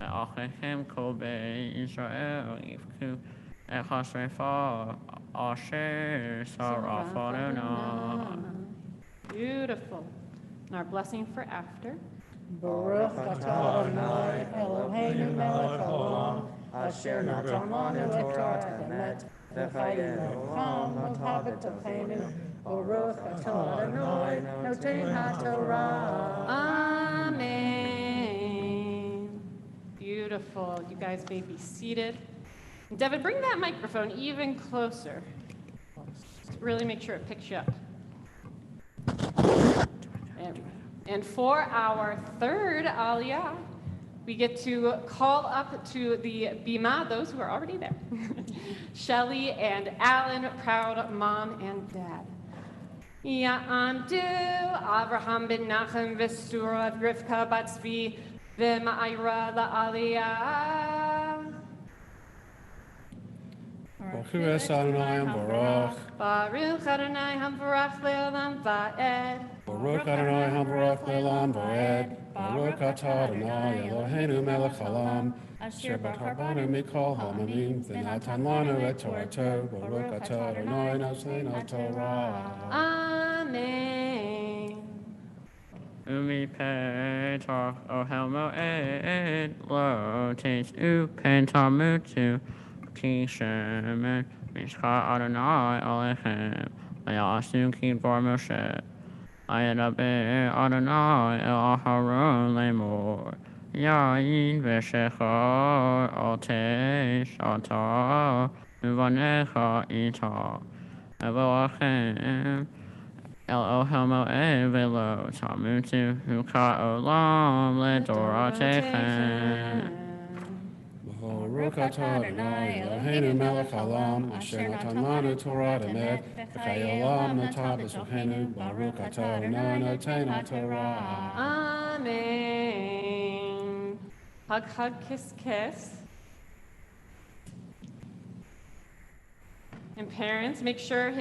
ואחיכם כל בית ישראל יבכו את השרפה אשר שרף אדוני. Beautiful. And our blessing for after. Baruch atah Adonai Eloheinu melech haolam, asher natan lanu et Torah emet, v'chayenu cham otah b'tochenu. Baruch atah Adonai noten haTorah. Amen. Beautiful. You guys may be seated. Devin, bring that microphone even closer. Really make sure it picks you up. And for our third aliyah, we get to call up to the bima those who are already there. Shelley and Alan, proud mom and dad. Ya'amdu Avraham ben Nachem v'Sura Rivka bat Tzvi v'ma'ira la'aliyah. Baruch es Adonai Baruch. Baruch Adonai Hamvarach Le'olam Va'ed. Baruch Adonai Hamvarach Le'olam Va'ed. Baruch atah Adonai Eloheinu melech haolam. Asher bachar banu mikol ha'amim. V'natan lanu et Torato. Baruch atah Adonai noten haTorah. Amen. Umi petach ohel moed lo tesu pentamutu ki shemen mishcha Adonai alechem vayasu ki bar Moshe ayadaber Adonai el Aharon lemor yain v'shechar al tesh ata uvanecha ita evoachem El ohel moed velo tamutu huka olam ledoratechem. Baruch atah Adonai Eloheinu melech haolam, asher natan lanu Torah emet, v'chai olam nata b'zechenu. Baruch atah Adonai noten haTorah. Amen. Hug, hug, kiss, kiss. And parents, make sure,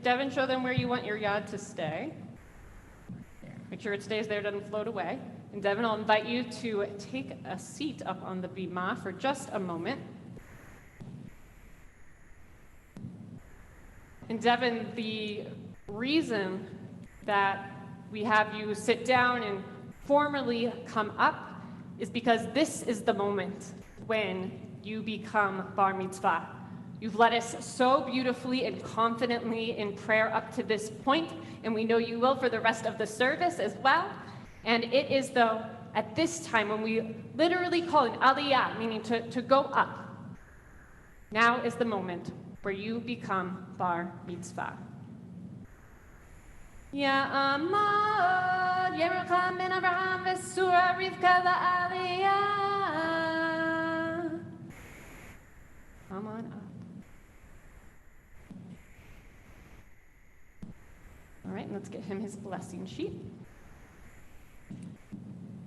Devin, show them where you want your yad to stay. Make sure it stays there, doesn't float away. And Devin, I'll invite you to take a seat up on the bima for just a moment. And Devin, the reason that we have you sit down and formally come up is because this is the moment when you become bar mitzvah. You've led us so beautifully and confidently in prayer up to this point, and we know you will for the rest of the service as well. And it is, though, at this time when we literally call an aliyah, meaning to go up, now is the moment where you become bar mitzvah. Ya'amad Yerucham ben Avraham v'Sura Rivka la'aliyah. Come on up. All right, and let's get him his blessing sheet.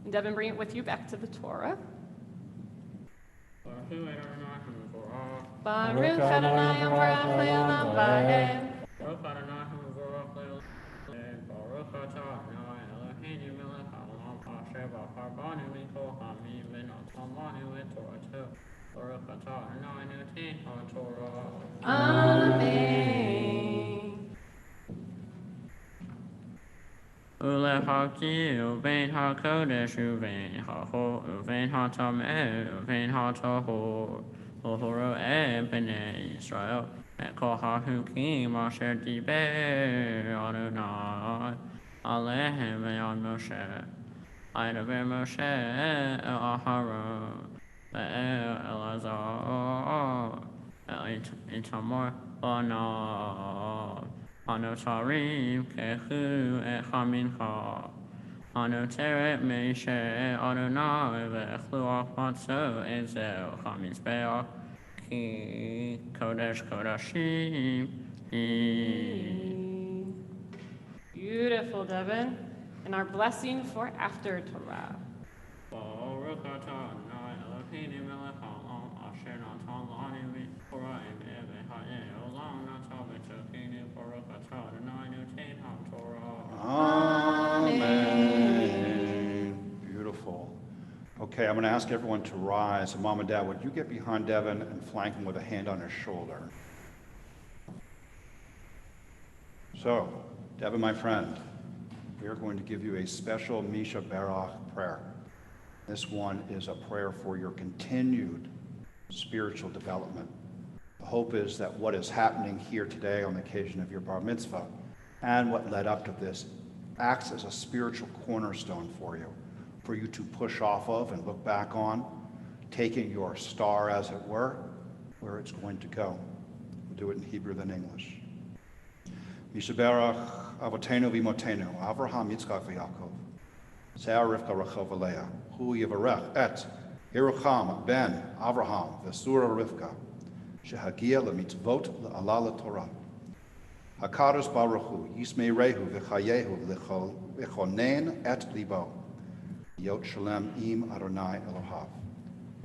And Devin, bring it with you back to the Torah. Baruch Adonai Hamvarach Le'olam Va'ed. Baruch Adonai Hamvarach Le'olam Va'ed. Baruch atah Adonai Eloheinu melech haolam asher bachar banu mikol ha'amim v'natan lanu et Torato. Baruch atah Adonai noten haTorah. Amen. Ule haki, uvein ha kodesh, uvein ha ho, uvein ha tameh, uvein ha tahor. Ohoro b'nei Israel, et kol hachukim asher diber Adonai alehem ve'ad Moshe. Vaydaber Moshe el Aharon, ve'el Elazar, el Itamar banav. Anotarim kechu et chamincha. Anoteret Moshe Adonai ve'echluach matzo ezel chamizbeach ki kodesh kodashim. Beautiful, Devin. And our blessing for after Torah. Baruch atah Adonai Eloheinu melech haolam asher natan לנו Torah v'hayeh olam natan b'tokeinu. Baruch atah Adonai noten haTorah. Amen. Beautiful. Okay, I'm going to ask everyone to rise. And Mom and Dad, would you get behind Devin and flank him with a hand on his shoulder? So, Devin, my friend, we are going to give you a special Misha Barach prayer. This one is a prayer for your continued spiritual development. The hope is that what is happening here today on the occasion of your bar mitzvah and what led up to this acts as a spiritual cornerstone for you to push off of and look back on, taking your star, as it were, where it's going to go. We'll do it in Hebrew than English. Mishaberach Avotenu v'Imotenu, Avraham, Yitzchak, v'Yaakov, Sarah, Rivka, Rachel, v'Leah, Hu Yivarech et Yerucham ben Avraham v'Sura Rivka, shehagia lemitzvot le'ala l'Torah. Hakadosh Baruch Hu Yismei Rehu v'Chayehu v'Chonen et libo, Yot Shalem im Adonai Elohav.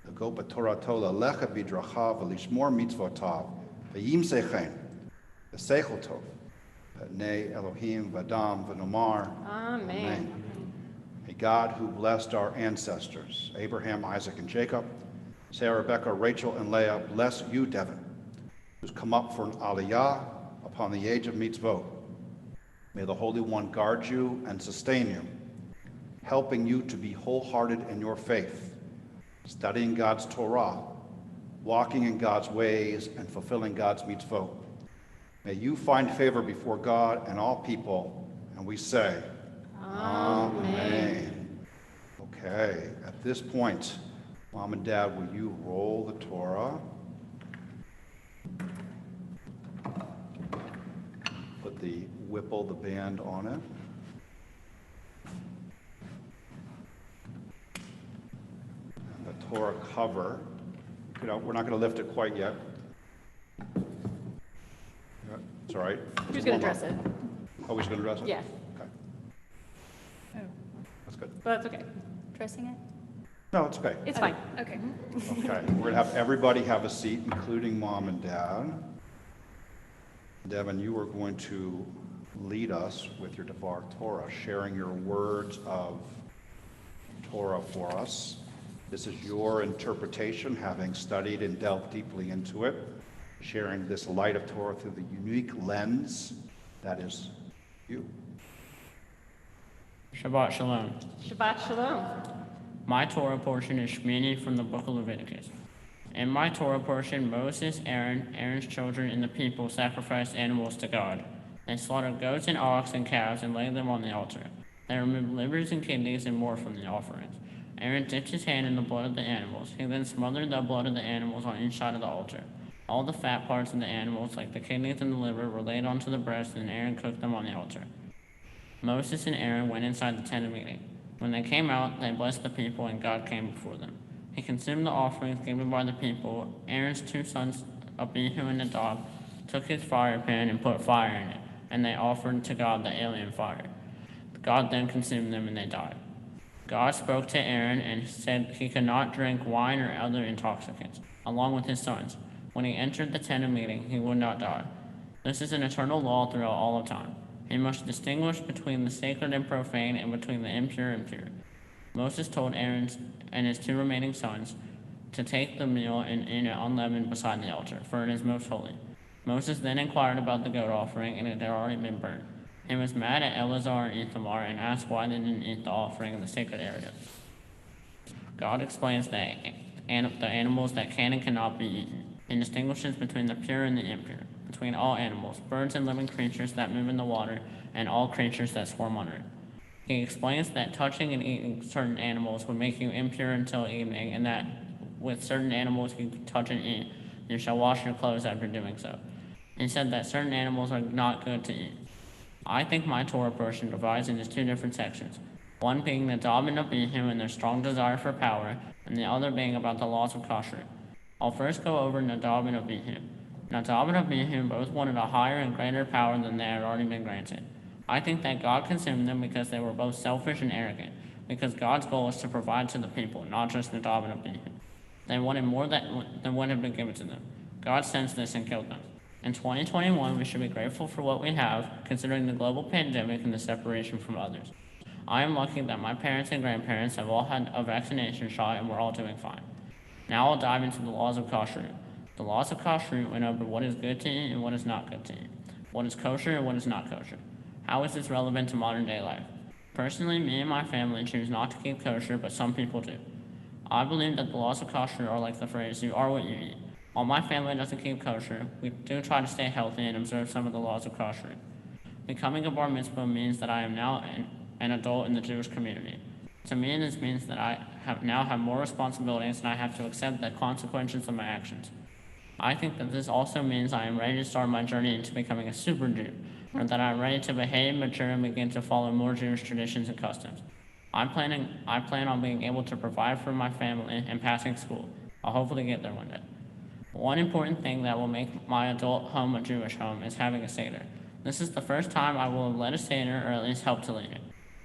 L'go b'Torah Tola lecha b'drachav v'lishmor mitzvotav v'yimsechen v'seichel tov. Nei Elohim Vadam Vanomar. Amen. A God who blessed our ancestors, Abraham, Isaac, and Jacob, Sarah, Rebecca, Rachel, and Leah, bless you, Devin, who's come up for an aliyah upon the age of mitzvot. May the Holy One guard you and sustain you, helping you to be wholehearted in your faith, studying God's Torah, walking in God's ways, and fulfilling God's mitzvot. May you find favor before God and all people, and we say, Amen. Okay, at this point, Mom and Dad, will you roll the Torah? Put the Whipple, the band on it. And the Torah cover. We're not going to lift it quite yet. It's all right. Who's going to dress it? Oh, he's going to dress it? Yeah. Okay. Oh, That's good. But that's okay. dressing it? No, it's okay. It's fine. Okay. Okay, we're going to have everybody have a seat, including Mom and Dad. Devin, you are going to lead us with your Devar Torah, sharing your words of Torah for us. This is your interpretation, having studied and delved deeply into it, sharing this light of Torah through the unique lens that is you. Shabbat Shalom. Shabbat Shalom. My Torah portion is Shmini from the book of Leviticus. In my Torah portion, Moses, Aaron's children, and the people sacrificed animals to God. They slaughtered goats and ox and calves and laid them on the altar. They removed livers and kidneys and more from the offerings. Aaron dipped his hand in the blood of the animals. He then smothered the blood of the animals on each side of the altar. All the fat parts of the animals, like the kidneys and the liver, were laid onto the breast, and Aaron cooked them on the altar. Moses and Aaron went inside the tent of meeting. When they came out, they blessed the people, and God came before them. He consumed the offerings given by the people. Aaron's two sons, Abihu and Nadab, took his fire pan and put fire in it, and they offered to God the alien fire. God then consumed them, and they died. God spoke to Aaron and said he could not drink wine or other intoxicants, along with his sons. When he entered the tent of meeting, he would not die. This is an eternal law throughout all of time. He must distinguish between the sacred and profane, and between the impure and pure. Moses told Aaron and his two remaining sons to take the meal and eat it unleavened beside the altar, for it is most holy. Moses then inquired about the goat offering, and it had already been burned. He was mad at Eleazar and Ithamar and asked why they didn't eat the offering in the sacred area. God explains that the animals that can and cannot be eaten. He distinguishes between the pure and the impure, between all animals, birds and living creatures that move in the water, and all creatures that swarm on it. He explains that touching and eating certain animals would make you impure until evening, and that with certain animals you can touch and eat, you shall wash your clothes after doing so. He said that certain animals are not good to eat. I think my Torah portion divides into two different sections, one being the Dab and Abihu and their strong desire for power, and the other being about the laws of kashrut. I'll first go over Nadab and Abihu. Nadab and Abihu both wanted a higher and greater power than they had already been granted. I think that God consumed them because they were both selfish and arrogant, because God's goal is to provide to the people, not just Nadab and Abihu. They wanted more than what had been given to them. God sensed this and killed them. In 2021, we should be grateful for what we have, considering the global pandemic and the separation from others. I am lucky that my parents and grandparents have all had a vaccination shot and we're all doing fine. Now I'll dive into the laws of kashrut. The laws of kashrut went over what is good to eat and what is not good to eat, what is kosher and what is not kosher. How is this relevant to modern day life? Personally, me and my family choose not to keep kosher, but some people do. I believe that the laws of kashrut are like the phrase, you are what you eat. While my family doesn't keep kosher, we do try to stay healthy and observe some of the laws of kashrut. Becoming a bar mitzvah means that I am now an adult in the Jewish community. To me, this means that I now have more responsibilities and I have to accept the consequences of my actions. I think that this also means I am ready to start my journey into becoming a super Jew, or that I am ready to behave, mature, and begin to follow more Jewish traditions and customs. I plan on being able to provide for my family and passing school. I'll hopefully get there one day. One important thing that will make my adult home a Jewish home is having a Seder. This is the first time I will have led a Seder, or at least helped to lead it.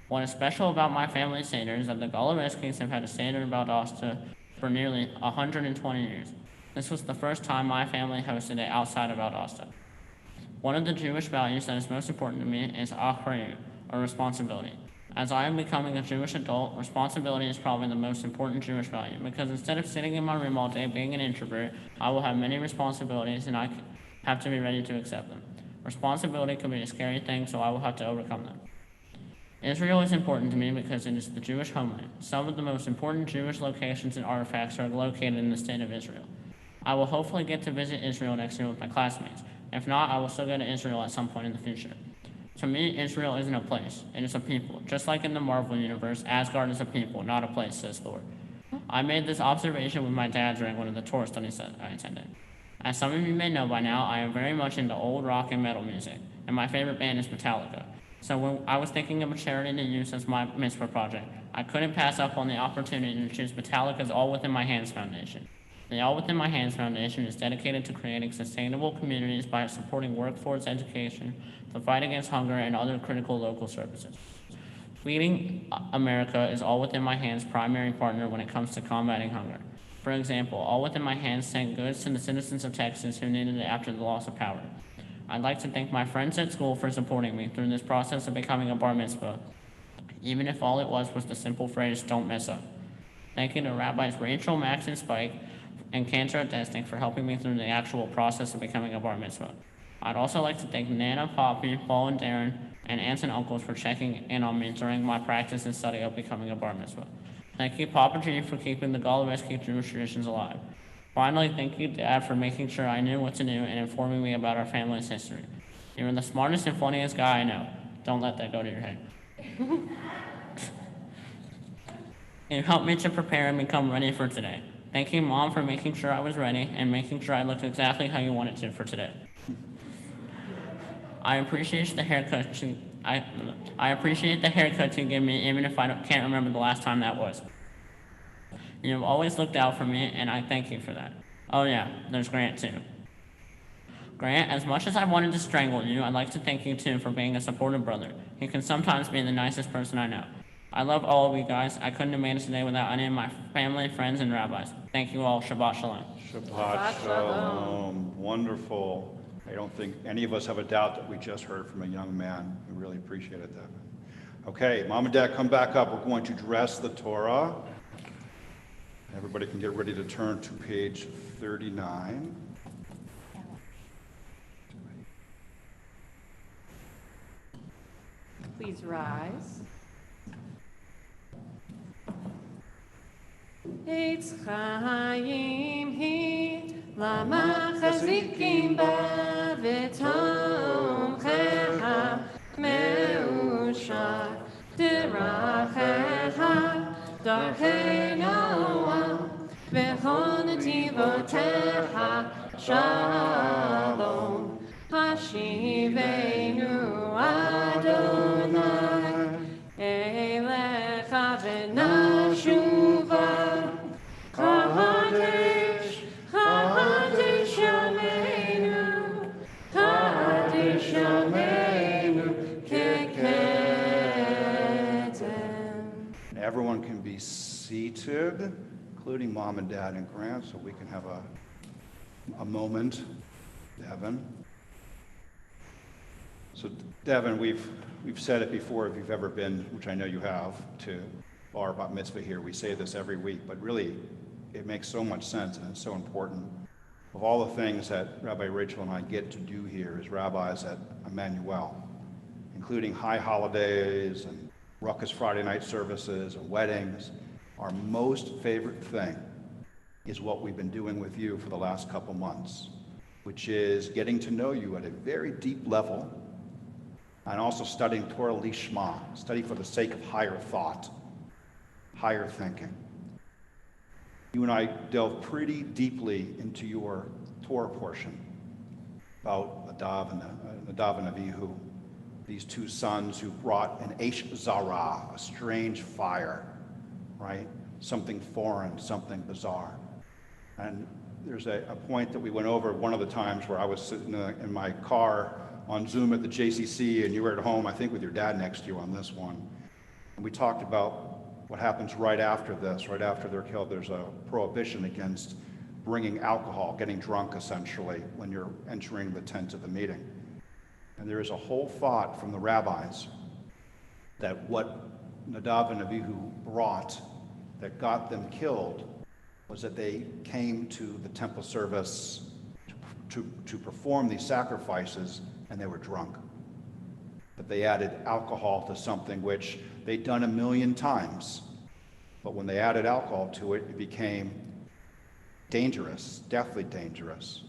What is special about my family's Seder is that the Goloveskis have had a Seder in Valdosta for nearly 120 years. This was the first time my family hosted it outside of Valdosta. One of the Jewish values that is most important to me is achrayut, or responsibility. As I am becoming a Jewish adult, responsibility is probably the most important Jewish value, because instead of sitting in my room all day being an introvert, I will have many responsibilities and I have to be ready to accept them. Responsibility can be a scary thing, so I will have to overcome them. Israel is important to me because it is the Jewish homeland. Some of the most important Jewish locations and artifacts are located in the state of Israel. I will hopefully get to visit Israel next year with my classmates. If not, I will still go to Israel at some point in the future. To me, Israel isn't a place, it is a people. Just like in the Marvel universe, Asgard is a people, not a place, says Thor. I made this observation with my dad during one of the tour studies that I attended. As some of you may know by now, I am very much into old rock and metal music, and my favorite band is Metallica. So when I was thinking of a charity to use as my mitzvah project, I couldn't pass up on the opportunity to choose Metallica's All Within My Hands Foundation. The All Within My Hands Foundation is dedicated to creating sustainable communities by supporting workforce education, the fight against hunger, and other critical local services. Feeding America is All Within My Hands' primary partner when it comes to combating hunger. For example, All Within My Hands sent goods to the citizens of Texas who needed it after the loss of power. I'd like to thank my friends at school for supporting me through this process of becoming a bar mitzvah, even if all it was the simple phrase, don't mess up. Thank you to Rabbis Rachel, Max, and Spike, and Cantor Desnick for helping me through the actual process of becoming a bar mitzvah. I'd also like to thank Nana, Poppy, Paul, and Darren, and aunts and uncles for checking in on me during my practice and study of becoming a bar mitzvah. Thank you, Papa G, for keeping the Goloveski Jewish traditions alive. Finally, thank you, Dad, for making sure I knew what to do and informing me about our family's history. You're the smartest and funniest guy I know. Don't let that go to your head. You helped me to prepare and become ready for today. Thank you, Mom, for making sure I was ready and making sure I looked exactly how you wanted to for today. I appreciate the haircut you give me, even if I can't remember the last time that was. You have always looked out for me, and I thank you for that. Oh yeah, there's Grant too. Grant, as much as I wanted to strangle you, I'd like to thank you too for being a supportive brother. He can sometimes be the nicest person I know. I love all of you guys. I couldn't have made it today without any of my family, friends, and rabbis. Thank you all. Shabbat Shalom. Shabbat Shalom. Wonderful. I don't think any of us have a doubt that we just heard from a young man. We really appreciated that. Okay, Mom and Dad, come back up. We're going to dress the Torah. Everybody can get ready to turn to page 39. Please rise. Eitz Chaim hi lama chazikim ba v'tomchecha me'ushar derachecha darchei Noah v'chol netivotecha shalom hashivenu Adonai elecha v'nashuva Kadesh, Kadesh Yameinu, Kadesh Yameinu, Keketem. Everyone can be seated, including mom and dad and Grant, so we can have a moment. Devin. So Devin, we've said it before, if you've ever been, which I know you have, to our bat mitzvah here. We say this every week, but really it makes so much sense and it's so important. Of all the things that Rabbi Rachel and I get to do here as rabbis at Emanu-El, including high holidays and ruckus Friday night services and weddings, our most favorite thing is what we've been doing with you for the last couple months, which is getting to know you at a very deep level and also studying Torah Lishma, study for the sake of higher thought, higher thinking. You and I delved pretty deeply into your Torah portion about Nadav and Avihu, these two sons who brought an Eish Zara, a strange fire, right? Something foreign, something bizarre. And there's a point that we went over one of the times where I was sitting in my car on Zoom at the JCC and you were at home, I think with your dad next to you on this one. And we talked about what happens right after this, right after they're killed. There's a prohibition against bringing alcohol, getting drunk essentially, when you're entering the tent of the meeting. And there is a whole thought from the rabbis that what Nadav and Avihu brought that got them killed was that they came to the temple service to perform these sacrifices and they were drunk. That they added alcohol to something which they'd done 1,000,000 times. But when they added alcohol to it, it became dangerous, deathly dangerous.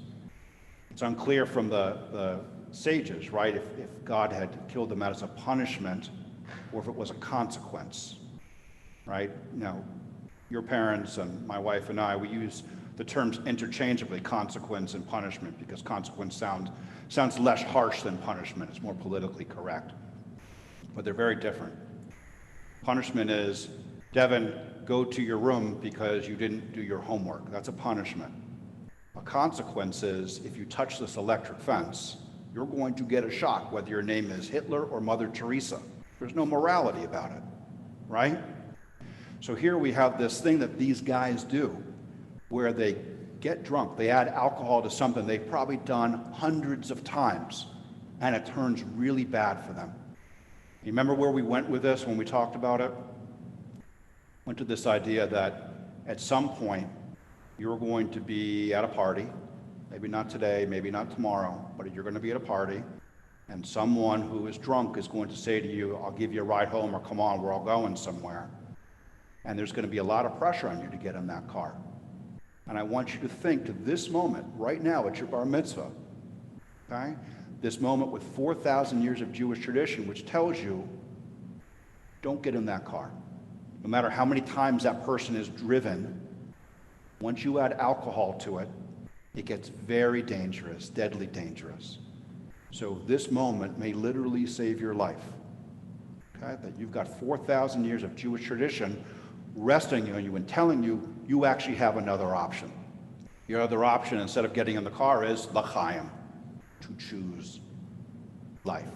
It's unclear from the sages, right, if God had killed them as a punishment or if it was a consequence, right? Now, your parents and my wife and I, we use the terms interchangeably, consequence and punishment, because consequence sounds less harsh than punishment. It's more politically correct. But they're very different. Punishment is, Devin, go to your room because you didn't do your homework. That's a punishment. A consequence is, if you touch this electric fence, you're going to get a shock, whether your name is Hitler or Mother Teresa. There's no morality about it, right? So here we have this thing that these guys do, where they get drunk, they add alcohol to something they've probably done hundreds of times, and it turns really bad for them. You remember where we went with this when we talked about it? Went to this idea that at some point you're going to be at a party, maybe not today, maybe not tomorrow, but you're going to be at a party, and someone who is drunk is going to say to you, I'll give you a ride home, or come on, we're all going somewhere. And there's going to be a lot of pressure on you to get in that car. And I want you to think to this moment, right now at your bar mitzvah, okay? This moment with 4,000 years of Jewish tradition, which tells you, don't get in that car. No matter how many times that person is driven, once you add alcohol to it, it gets very dangerous, deadly dangerous. So this moment may literally save your life, okay? That you've got 4,000 years of Jewish tradition resting on you and telling you, you actually have another option. Your other option, instead of getting in the car, is l'chaim, to choose life.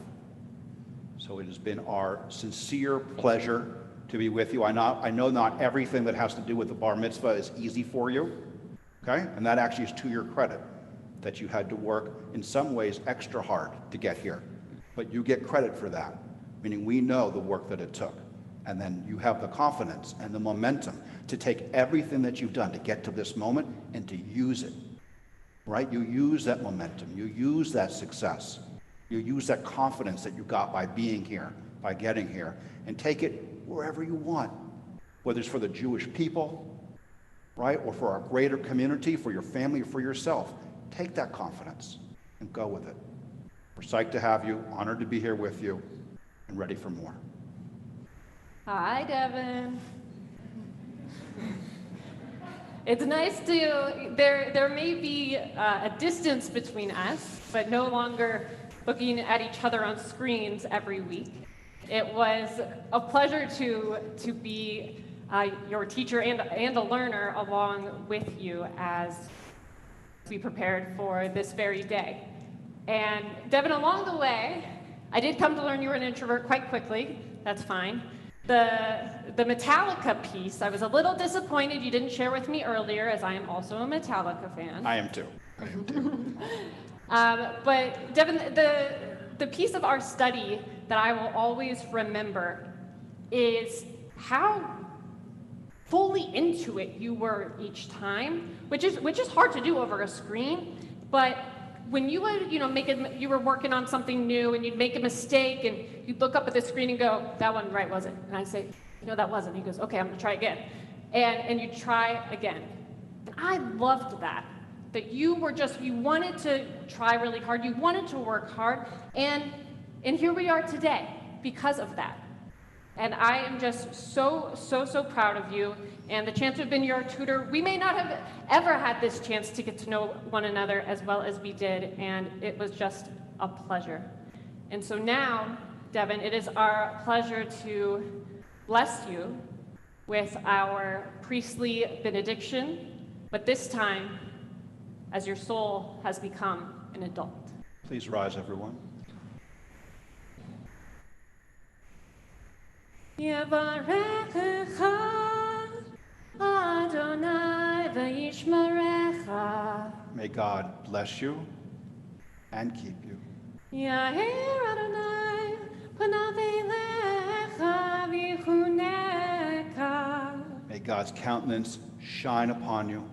So it has been our sincere pleasure to be with you. I know not everything that has to do with the bar mitzvah is easy for you, okay? And that actually is to your credit, that you had to work in some ways extra hard to get here. But you get credit for that, meaning we know the work that it took. And then you have the confidence and the momentum to take everything that you've done to get to this moment and to use it, right? You use that momentum. You use that success. You use that confidence that you got by being here by getting here, and take it wherever you want, whether it's for the Jewish people, right, or for our greater community, for your family, or for yourself. Take that confidence and go with it. We're psyched to have you, honored to be here with you, and ready for more. Hi, Devin. It's nice to, there may be a distance between us, but no longer looking at each other on screens every week. It was a pleasure to be your teacher and a learner along with you as we prepared for this very day. And Devin, along the way, I did come to learn you were an introvert quite quickly. That's fine. The Metallica piece, I was a little disappointed you didn't share with me earlier, as I am also a Metallica fan. I am too. But Devin, the piece of our study that I will always remember is how fully into it you were each time, which is hard to do over a screen. But when you would, you were working on something new and you'd make a mistake and you'd look up at the screen and go, that wasn't right, was it? And I'd say, no, that wasn't. He goes, okay, I'm gonna try again. And you'd try again. And I loved that you wanted to try really hard, you wanted to work hard, and here we are today because of that. And I am just so proud of you. And the chance to have been your tutor, we may not have ever had this chance to get to know one another as well as we did, and it was just a pleasure. And so now, Devin, it is our pleasure to bless you with our priestly benediction, but this time, as your soul has become an adult. Please rise, everyone. Adonai v'yishmerecha. May God bless you and keep you. Yair Adonai panav elecha v'chuneka. May God's countenance shine upon you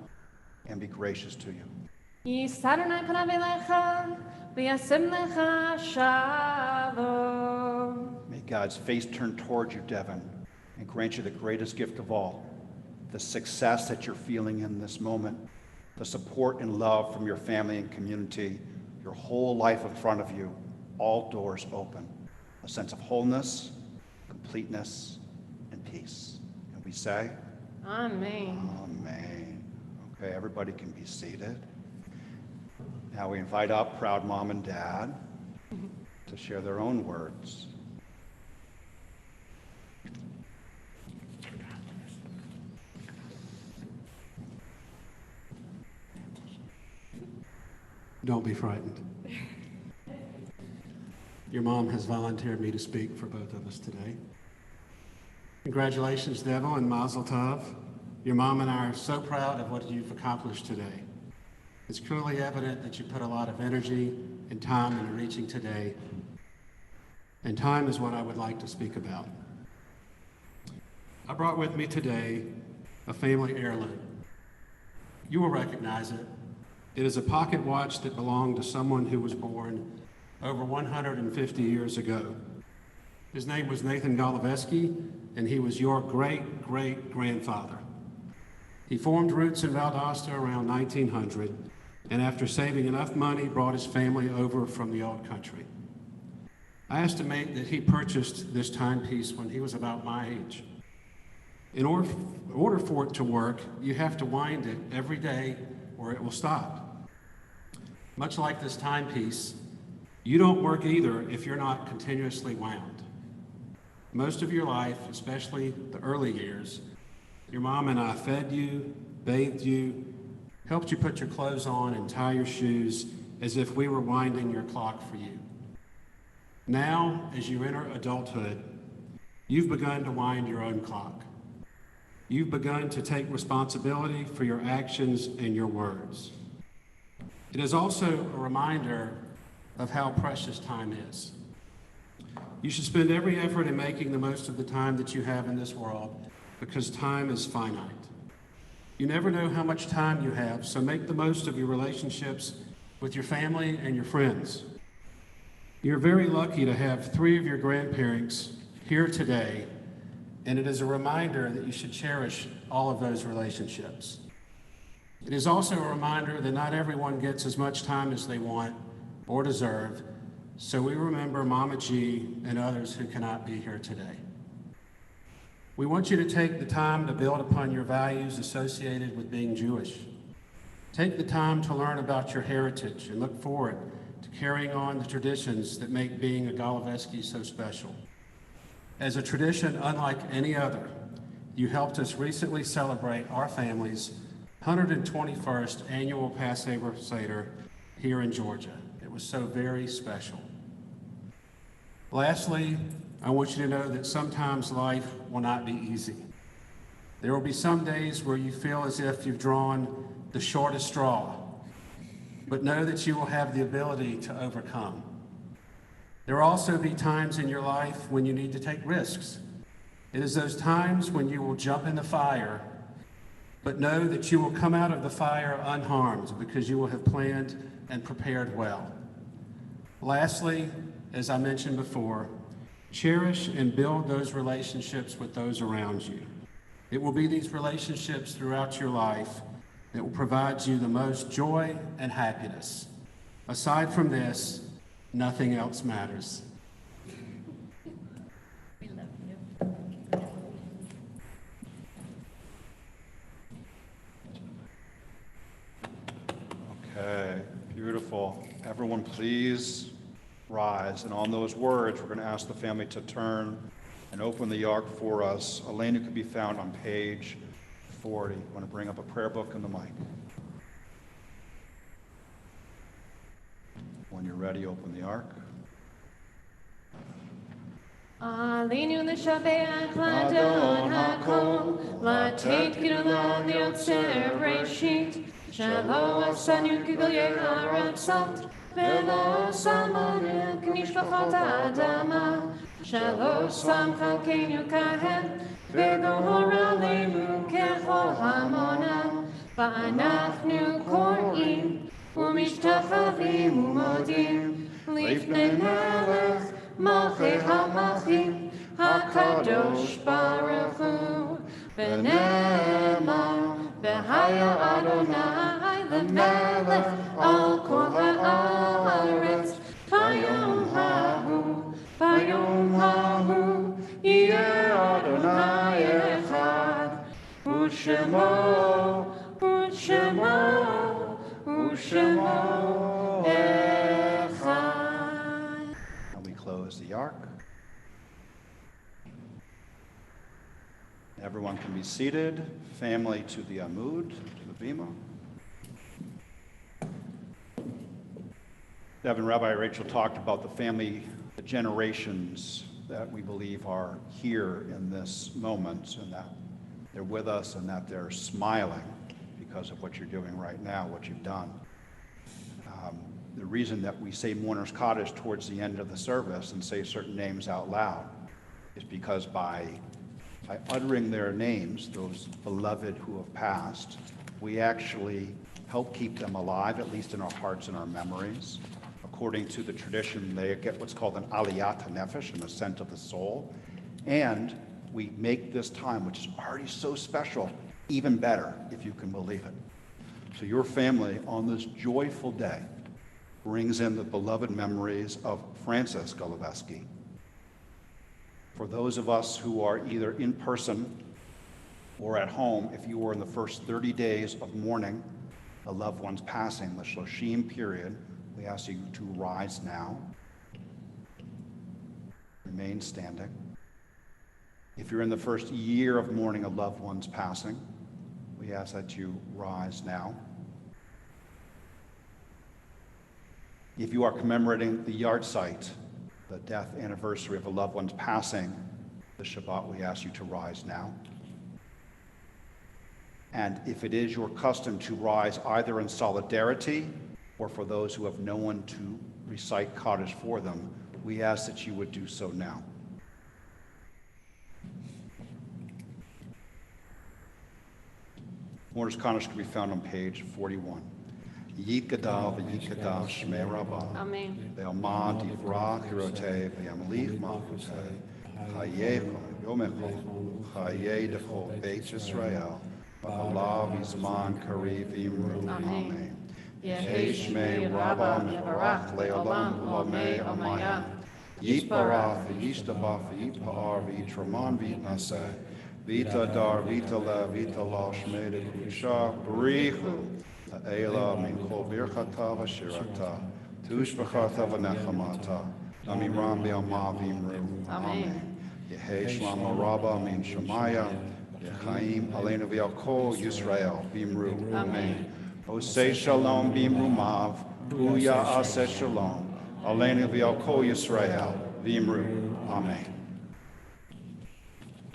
and be gracious to you. Yis Adonai panav elecha v'yasem lecha shalom. May God's face turn towards you, Devin, and grant you the greatest gift of all, the success that you're feeling in this moment, the support and love from your family and community, your whole life in front of you, all doors open, a sense of wholeness, completeness, and peace. And we say, Amen. Amen. Okay, everybody can be seated. Now we invite up proud mom and dad to share their own words. Don't be frightened. Your mom has volunteered me to speak for both of us today. Congratulations, Devil, and Mazel Tov. Your mom and I are so proud of what you've accomplished today. It's clearly evident that you put a lot of energy and time into reaching today, and time is what I would like to speak about. I brought with me today a family heirloom. You will recognize it. It is a pocket watch that belonged to someone who was born over 150 years ago. His name was Nathan Goloveski, and he was your great-great-grandfather. He formed roots in Valdosta around 1900, and after saving enough money, brought his family over from the old country. I estimate that he purchased this timepiece when he was about my age. In order for it to work, you have to wind it every day or it will stop. Much like this timepiece, you don't work either if you're not continuously wound. Most of your life, especially the early years, your mom and I fed you, bathed you, helped you put your clothes on and tie your shoes as if we were winding your clock for you. Now, as you enter adulthood, you've begun to wind your own clock. You've begun to take responsibility for your actions and your words. It is also a reminder of how precious time is. You should spend every effort in making the most of the time that you have in this world, because time is finite. You never know how much time you have, so make the most of your relationships with your family and your friends. You're very lucky to have 3 of your grandparents here today, and it is a reminder that you should cherish all of those relationships. It is also a reminder that not everyone gets as much time as they want or deserve, so we remember Mama G and others who cannot be here today. We want you to take the time to build upon your values associated with being Jewish. Take the time to learn about your heritage and look forward to carrying on the traditions that make being a Goloveski so special. As a tradition unlike any other, you helped us recently celebrate our family's 121st annual Passover Seder here in Georgia. It was so very special. Lastly, I want you to know that sometimes life will not be easy. There will be some days where you feel as if you've drawn the shortest straw, but know that you will have the ability to overcome. There will also be times in your life when you need to take risks. It is those times when you will jump in the fire, but know that you will come out of the fire unharmed because you will have planned and prepared well. Lastly, as I mentioned before, cherish and build those relationships with those around you. It will be these relationships throughout your life that will provide you the most joy and happiness. Aside from this, nothing else matters. We love you. Okay, beautiful. Everyone please rise. And on those words, we're going to ask the family to turn and open the ark for us. Elena could be found on page 40. I want to bring up a prayer book and the mic. When you're ready, open the ark. Alinu l'shabeach l'adon hakol, l'tet gidula l'yotzer reshit, shelo asanu kigol yeharatzot, velo samanu k'mishpachot ha'adama, shelo sam chalkeinu kahen, v'gohor aleinu kechol hamonam, v'anachnu korim, u'mishtachavim u'modim, lifnei melech, Malchei HaMalchim, HaKadosh Baruch Hu, V'ne'emar, V'haya Adonai, L'melech al kol ha'aretz, V'yom hahu, Yeh Adonai echad, U'shemo echad. Close the ark. Everyone can be seated. Family to the Amud, to the Bima. Devin, Rabbi Rachel talked about the family, the generations that we believe are here in this moment, and that they're with us and that they're smiling because of what you're doing right now, what you've done. The reason that we say Mourner's Cottage towards the end of the service and say certain names out loud is because by uttering their names, those beloved who have passed, we actually help keep them alive, at least in our hearts and our memories. According to the tradition, they get what's called an aliyat nefesh, an ascent of the soul. And we make this time, which is already so special, even better, if you can believe it. So your family, on this joyful day, brings in the beloved memories of Francis Goloveski. For those of us who are either in person or at home, if you were in the first 30 days of mourning a loved one's passing, the Shloshim period, we ask you to rise now. Remain standing. If you're in the first year of mourning a loved one's passing, we ask that you rise now. If you are commemorating the yahrzeit, the death anniversary of a loved one's passing, the Shabbat, we ask you to rise now. And if it is your custom to rise either in solidarity or for those who have no one to recite Kaddish for them, we ask that you would do so now. Mourner's Kaddish can be found on page 41. Yikadav Yikadav Shmei Rabbah. Amen. Be'alma Divrah Hirote Be'amlich Malchute. Chayecho Yomecho Chaye Decho Beit Yisrael. Ba'alav Yizman Kariv Imru. Amen. Yehi Shmei Rabbah Mevarach Le'olam Ulamei Amaya. Yitbarach Yishtabach Yitpa'ar V'Yitraman V'Yitnaseh. Vita dar, vita la, vita la, shmei kusha, barichu, ha'ela min kol birchata v'shirata, tushbachata v'nechamata, namiram be'alma v'imru. Amen. Yehei shlama rabba min shemaya, yechaim aleinu v'yalkol Yisrael v'imru. Amen. Osei shalom v'imru mav, uya aseh shalom, aleinu v'yalkol Yisrael v'imru. Amen.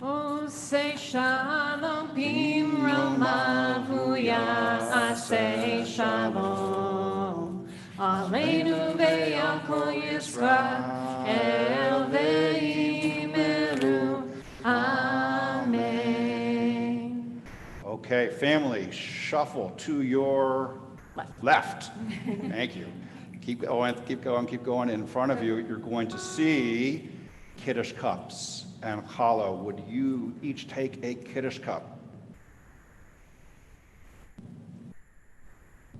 Oh, say shalom, bimro mavuya, say shalom. Aleinu ve'yakol Yisrael ve'imeru. Amen. Okay, family, shuffle to your left. Thank you. Keep going, keep going, keep going. In front of you, you're going to see Kiddush cups and challah. Would you each take a Kiddush cup?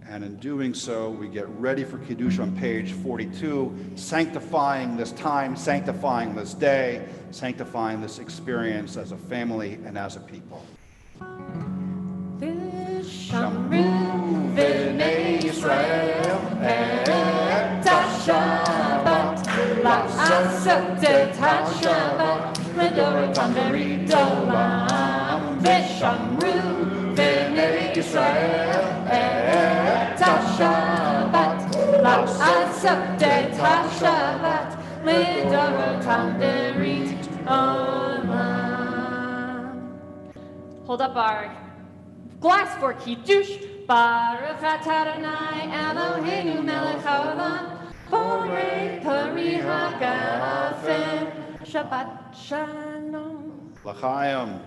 And in doing so, we get ready for Kiddush on page 42, sanctifying this time, sanctifying this day, sanctifying this experience as a family and as a people. Shamru v'nei Yisrael et ha-Shabbat la'asot et ha-Shabbat l'dorotam v'ridolam v'shamru v'nei Yisrael et ha-Shabbat la'asot et ha-Shabbat l'dorotam v'ridolam. Hold up our glass for Kiddush. Baruch atah Adonai Eloheinu melech haolam, borei pari hagafen. Shabbat shalom. L'chaim,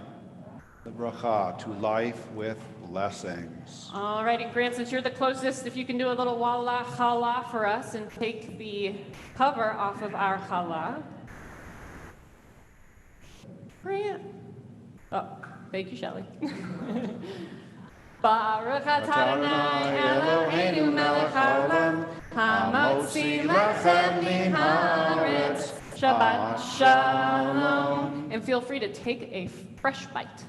the bracha, to life with blessings. All right, and Grant, since you're the closest, if you can do a little wala challah for us and take the cover off of our challah. Grant. Oh, thank you, Shelley. Baruch atah Adonai Eloheinu melech haolam, hamotzi lechem min haaretz. Shabbat shalom. And feel free to take a fresh bite.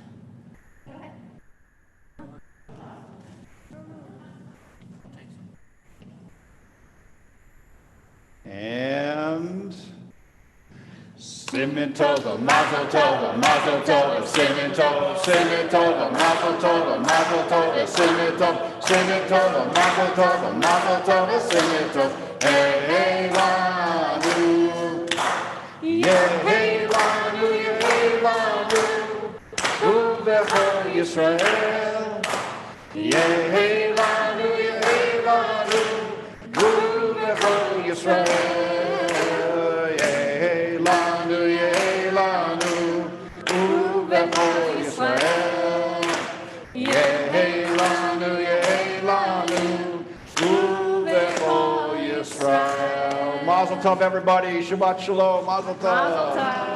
And Simin Tova, Mazel Tova, Mazel Tova, Simin Tova, Simin Tova, Mazel Tova, Mazel Tova, Simin Tova, Simin Tova, Mazel Tova, Mazel Tova, Simin Tova, Hey Lanu, Hey Lanu, Hey Lanu, Uvecho Yisrael, Hey Lanu, Hey Lanu, Uvecho Yisrael. Mazel tov, everybody. Shabbat shalom. Mazel tov.